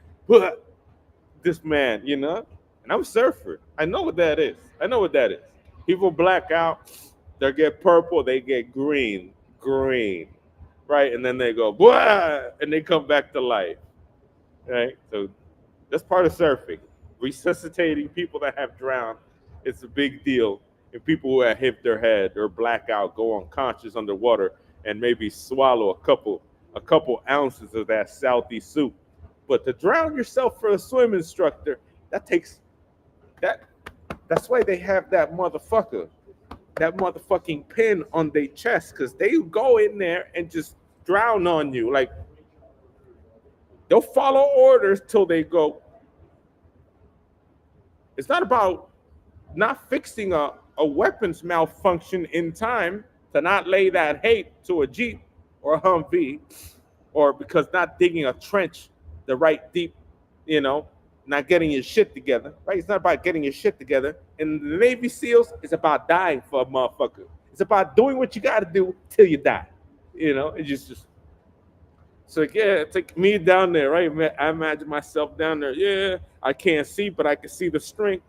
this man, And I'm a surfer. I know what that is. I know what that is. People black out, they get purple, they get green, right? And then they go, and they come back to life, right? So that's part of surfing. Resuscitating people that have drowned, it's a big deal. And people who have hit their head or black out, go unconscious underwater, and maybe swallow a couple ounces of that salty soup. But to drown yourself for a swim instructor, that takes that. That's why they have that motherfucking pin on their chest, because they go in there and just drown on you. Like, they'll follow orders till they go. It's not about not fixing a weapons malfunction in time to not lay that hate to a Jeep or a Humvee, or because not digging a trench the right deep, not getting your shit together, right? It's not about getting your shit together. And the Navy SEALs, it's about dying for a motherfucker. It's about doing what you got to do till you die. It's just so, yeah, take me down there, right? I imagine myself down there. Yeah, I can't see, but I can see the string.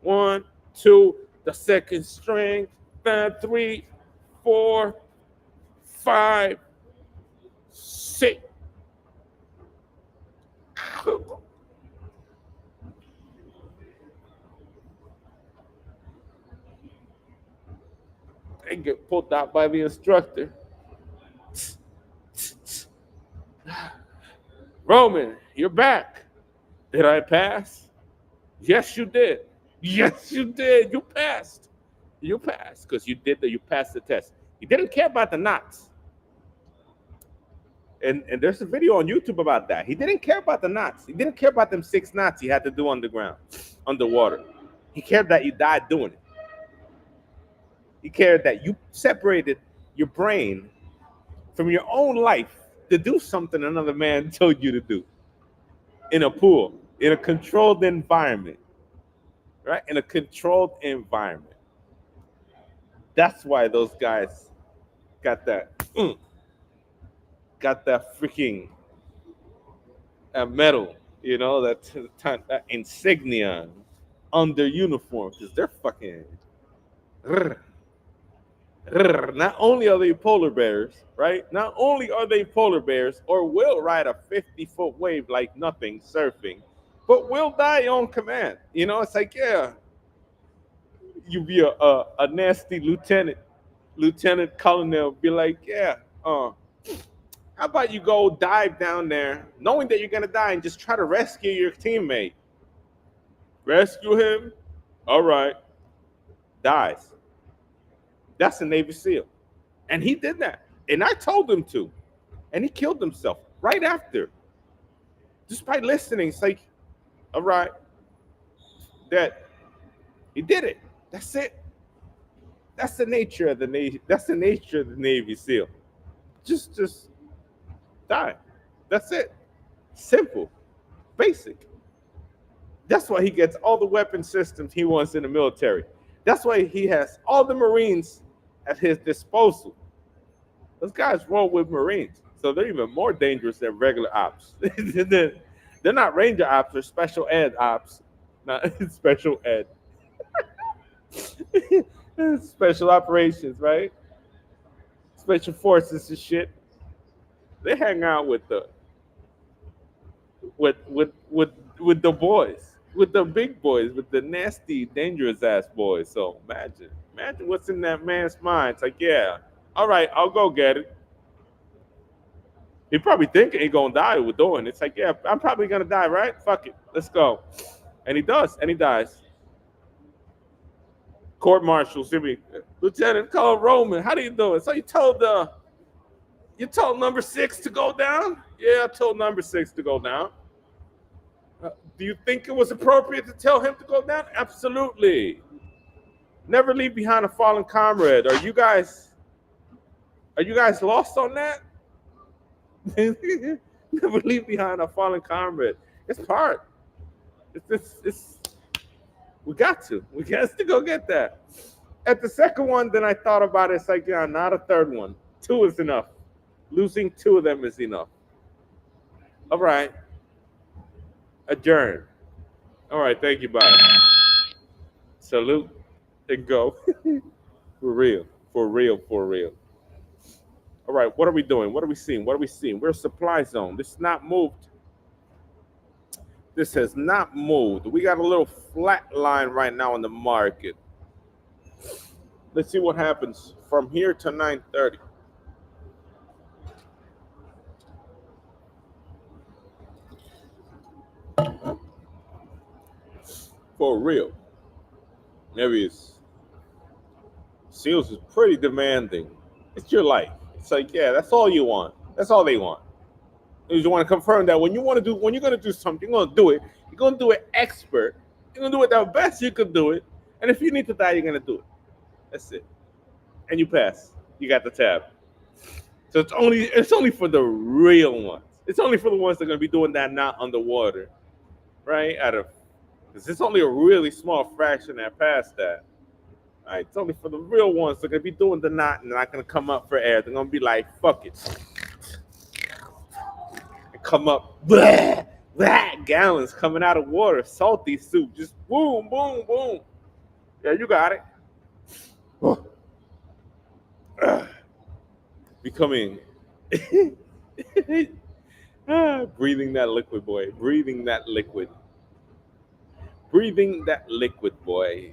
One, two, the second string, 3, 4, 5, 6. They get pulled out by the instructor. Roman, you're back. Did I pass? Yes, you did. Yes, you did. You passed. You passed because you passed the test. He didn't care about the knots. And there's a video on YouTube about that. He didn't care about the knots. He didn't care about them 6 knots he had to do underwater. He cared that you died doing it. He cared that you separated your brain from your own life to do something another man told you to do in a pool, in a controlled environment, right? In a controlled environment. That's why those guys got that freaking medal, that insignia on their uniform, because they're fucking. Not only are they polar bears, right? Not only are they polar bears, or will ride a 50-foot wave like nothing surfing, but will die on command. It's like, yeah, you be a nasty lieutenant colonel, be like, yeah, how about you go dive down there, knowing that you're gonna die, and just try to rescue your teammate? Rescue him, all right, dies. That's a Navy SEAL, and he did that, and I told him to, and he killed himself right after, just by listening. It's like, all right, that he did it. That's it. That's the nature of the Navy. That's the nature of the Navy SEAL. Just die. That's it. Simple, basic. That's why he gets all the weapon systems he wants in the military. That's why he has all the Marines at his disposal. Those guys roll with Marines, so they're even more dangerous than regular ops. They're not Ranger ops; they're special ed ops, not special ed, special operations, right? Special forces and shit. They hang out with the with the boys, with the big boys, with the nasty, dangerous ass boys. So imagine what's in that man's mind. It's like, yeah, all right, I'll go get it. He probably thinking he gonna die with doing. It's like, yeah, I'm probably gonna die, right? Fuck it, let's go. And he does, and he dies. Court martial, see me, Lieutenant Colonel Roman. How do you do it? So you told number 6 to go down? Yeah, I told number 6 to go down. Do you think it was appropriate to tell him to go down? Absolutely. Never leave behind a fallen comrade. Are you guys lost on that? Never leave behind a fallen comrade. It's part. It's we got to. We got to go get that. At the second one, then I thought about it. It's like, yeah, not a third one. 2 is enough. Losing 2 of them is enough. All right. Adjourn. All right. Thank you. Bye. Salute and go. For real. For real. For real. All right. What are we doing? What are we seeing? What are we seeing? We're a supply zone. This is not moved. This has not moved. We got a little flat line right now in the market. Let's see what happens from here to 9:30. For real. Maybe it's Seals is pretty demanding. It's your life. It's like, yeah, that's all you want. That's all they want. You just want to confirm that when you're gonna do something, you're gonna do it. You're gonna do it expert. You're gonna do it the best you could do it. And if you need to die, you're gonna do it. That's it. And you pass. You got the tab. So it's only for the real ones. It's only for the ones that are gonna be doing that not underwater, right? Because it's only a really small fraction that pass that. Right? It's only for the real ones that are gonna be doing the knot and they're not gonna come up for air. They're gonna be like, fuck it. And come up, blah, blah, gallons coming out of water, salty soup, just boom, boom, boom. Yeah, you got it. Becoming breathing that liquid, boy. Breathing that liquid. Breathing that liquid, boy.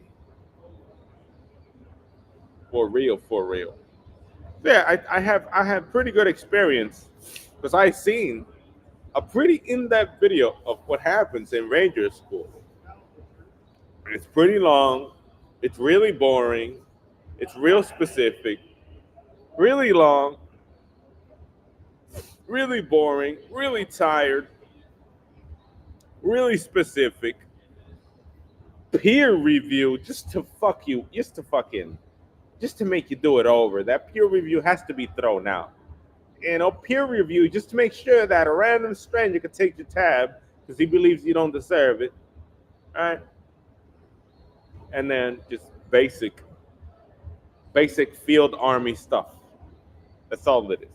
For real, for real. Yeah, I have pretty good experience because I seen a pretty in-depth video of what happens in Ranger School. It's pretty long. It's really boring. It's real specific. Really long. Really boring. Really tired. Really specific. Peer review just to fuck you, just to make you do it over. That peer review has to be thrown out. Peer review just to make sure that a random stranger can take your tab because he believes you don't deserve it. All right. And then just basic field army stuff. That's all it is.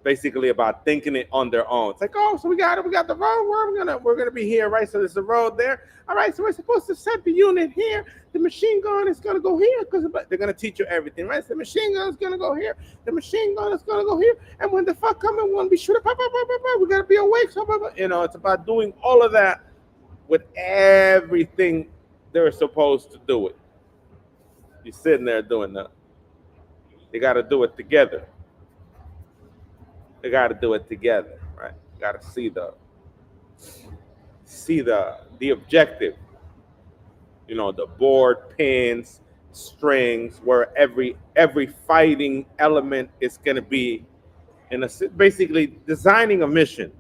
Basically about thinking it on their own. It's like, oh, so we got the road. We're gonna be here, right? So there's a road there. All right, so we're supposed to set the unit here. The machine gun is gonna go here because they're gonna teach you everything, right? So the machine gun is gonna go here. The machine gun is gonna go here. And when the fuck coming, we're gonna be shooting. We gotta be awake. So, it's about doing all of that with everything they're supposed to do it. You're sitting there doing that. They got to do it together. They got to do it together, right? Got to see the objective. The board, pins, strings, where every fighting element is going to be basically designing a mission.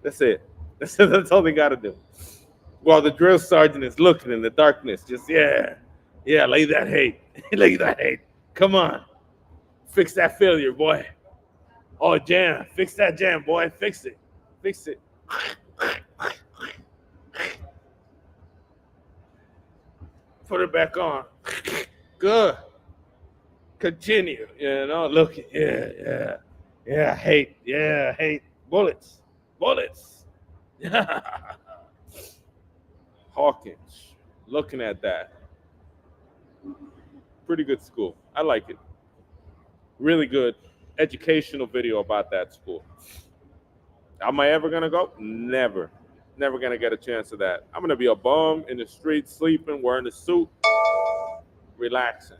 That's it. That's all they got to do. While the drill sergeant is looking in the darkness, just lay that hate, lay that hate. Come on, fix that failure, boy. Oh, jam. Fix that jam, boy. Fix it. Fix it. Put it back on. Good. Continue. Look. Yeah. Hate bullets. Hawkins. Looking at that. Pretty good school. I like it. Really good educational video about that school. Am I ever gonna go? Never. Never gonna get a chance of that. I'm gonna be a bum in the street, sleeping, wearing a suit, relaxing.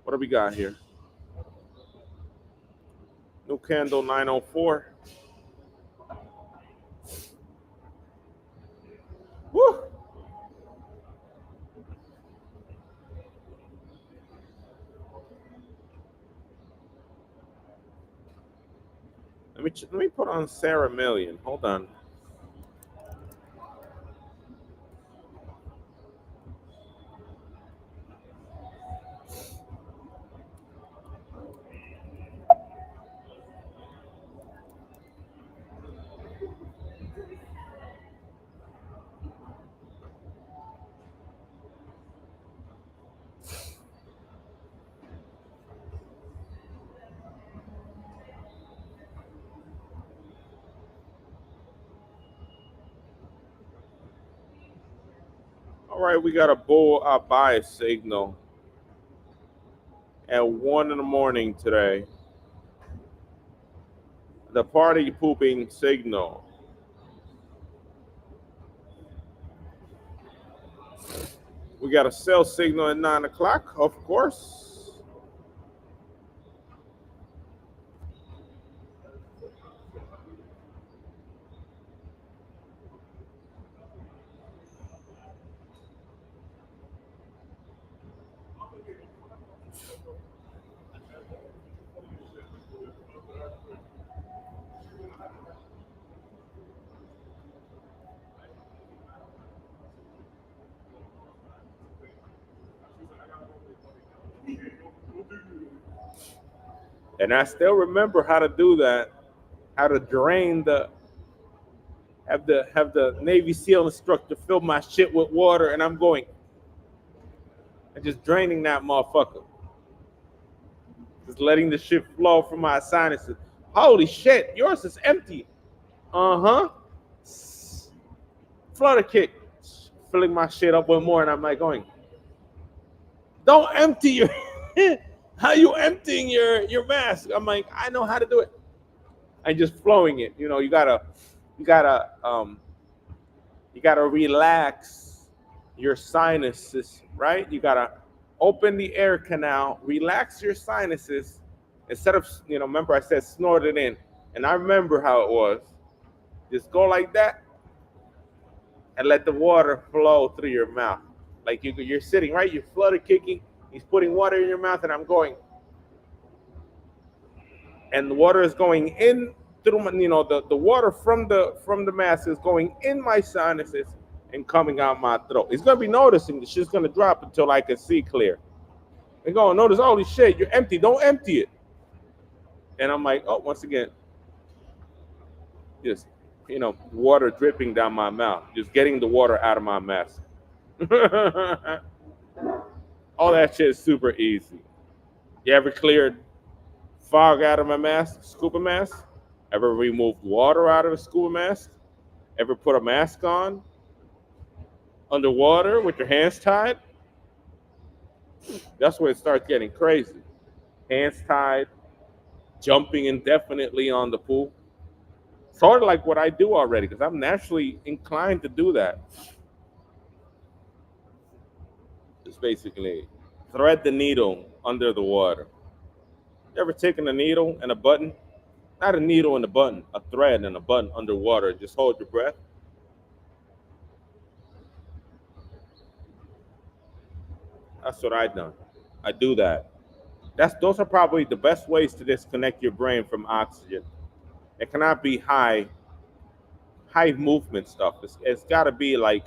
What do we got here? New candle 904. Woo! Let me put on Sarah Million. Hold on. All right, we got a bull buy signal at 1 in the morning today. The party pooping signal. We got a sell signal at 9 o'clock, of course. And I still remember how to do that, how to drain have the Navy SEAL instructor fill my shit with water, and I'm going and just draining that motherfucker. Just letting the shit flow from my sinuses. Holy shit, yours is empty. Uh-huh. Flutter kick. Filling my shit up with more, and I'm like going, don't empty your how you emptying your mask? I'm like, I know how to do it. And just flowing it. You gotta relax your sinuses, right? You gotta open the air canal, relax your sinuses instead of, remember I said snort it in. And I remember how it was. Just go like that and let the water flow through your mouth. Like you're sitting, right? You're flutter kicking. He's putting water in your mouth, and I'm going. And the water is going in through my, the water from the mask is going in my sinuses and coming out my throat. He's gonna be noticing the shit's gonna drop until I can see clear. And going, notice, holy shit, you're empty. Don't empty it. And I'm like, oh, once again, just water dripping down my mouth, just getting the water out of my mask. All that shit is super easy. You ever cleared fog out of my mask, scuba mask? Ever removed water out of a scuba mask? Ever put a mask on underwater with your hands tied? That's where it starts getting crazy. Hands tied, jumping indefinitely on the pool. Sort of like what I do already, because I'm naturally inclined to do that. Just basically thread the needle under the water. You ever taken a needle and a button? Not a needle and a button, a thread and a button underwater. Just hold your breath. That's what I done. I do that. Those are probably the best ways to disconnect your brain from oxygen. It cannot be high movement stuff. It's got to be like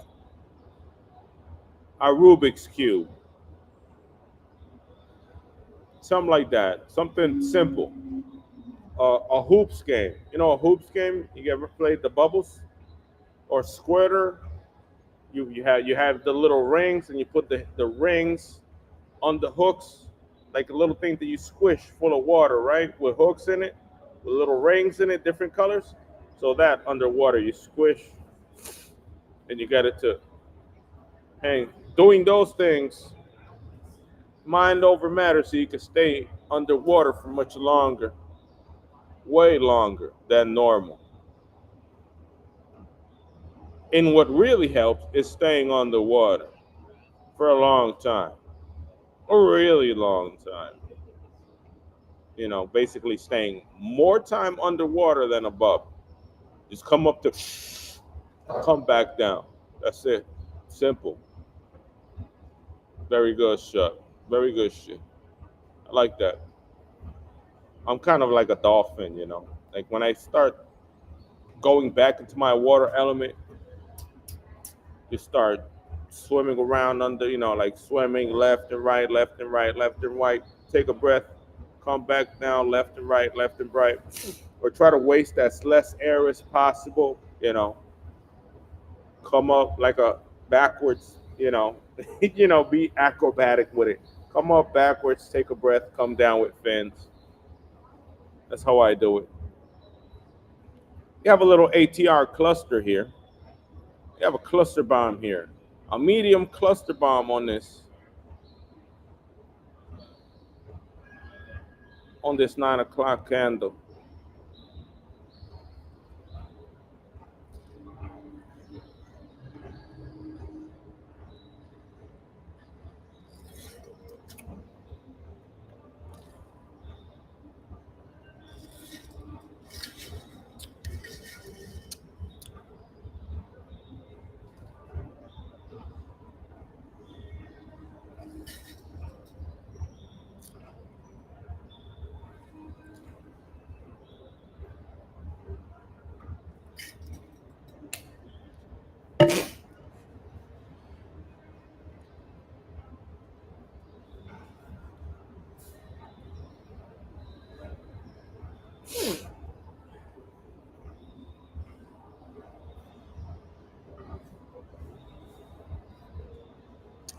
a Rubik's cube, something like that, something simple. A hoops game. A hoops game. You ever played the bubbles or squirter? You have the little rings, and you put the rings on the hooks, like a little thing that you squish full of water, right? With hooks in it, with little rings in it, different colors. So that underwater you squish, and you get it to hang. Doing those things, mind over matter, so you can stay underwater for much longer, way longer than normal. And what really helps is staying underwater for a long time, a really long time. Basically staying more time underwater than above. Just come up to, come back down. That's it. Simple. Very good shot. Very good shit. I like that. I'm kind of like a dolphin. Like when I start going back into my water element, just start swimming around under, like swimming left and right, left and right, left and right. Take a breath, come back down, left and right, left and right, or try to waste as less air as possible. Come up like a backwards. Be acrobatic with it. Come up backwards, take a breath, come down with fins. That's how I do it. You have a little ATR cluster here. You have a cluster bomb here. A medium cluster bomb on this 9 o'clock candle.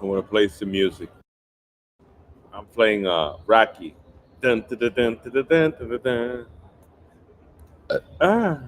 I want to play some music. I'm playing Rocky. Dun, dun, dun, dun, dun, dun, dun, dun, dun. Ah.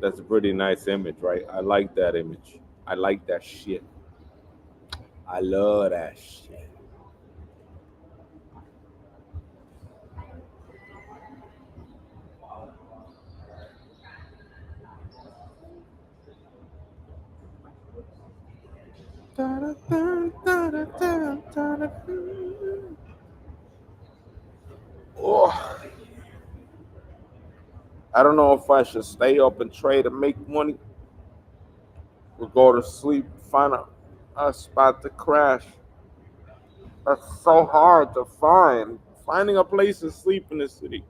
That's a pretty nice image, right? I like that image. I like that shit. I love that shit. Oh, I don't know if I should stay up and trade and make money or go to sleep, find a spot to crash. That's so hard to find. Finding a place to sleep in the city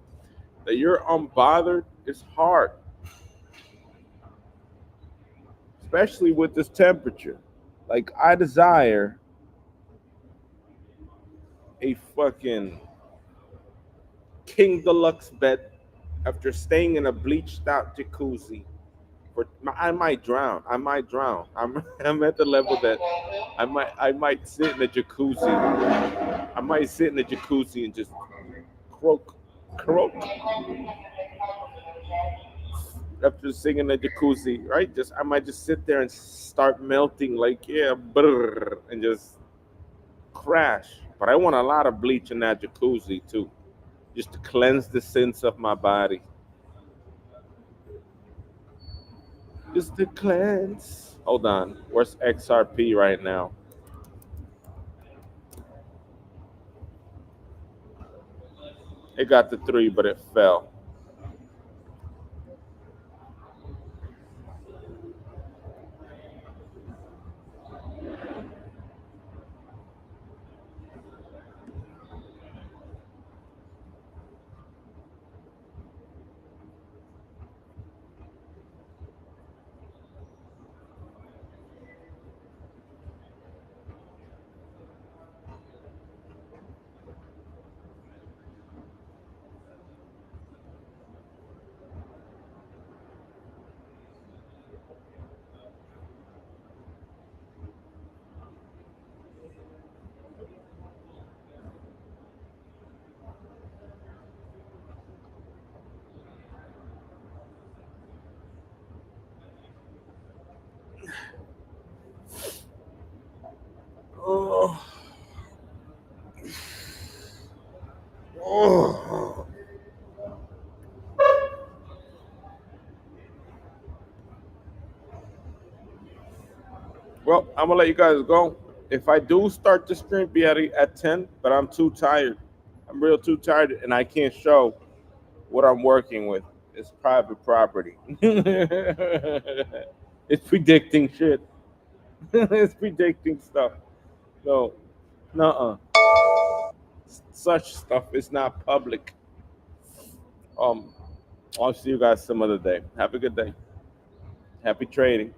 that you're unbothered is hard, especially with this temperature. Like, I desire a fucking king deluxe bed after staying in a bleached out jacuzzi. I might drown. I might drown. I'm at the level that I might sit in the jacuzzi. I might sit in the jacuzzi and just croak, croak after singing the jacuzzi, right? Just I might just sit there and start melting like yeah, brrr, and just crash. But I want a lot of bleach in that jacuzzi too, just to cleanse the sins of my body, just to cleanse. Hold on, where's XRP right now? It got the 3, but it fell. Oh, oh. Well, I'm gonna let you guys go. If I do start the stream, be at 10, but I'm too tired. I'm real too tired, and I can't show what I'm working with. It's private property. It's predicting shit. It's predicting stuff. No, nuh-uh. Such stuff is not public. Um, I'll see you guys some other day. Have a good day. Happy trading.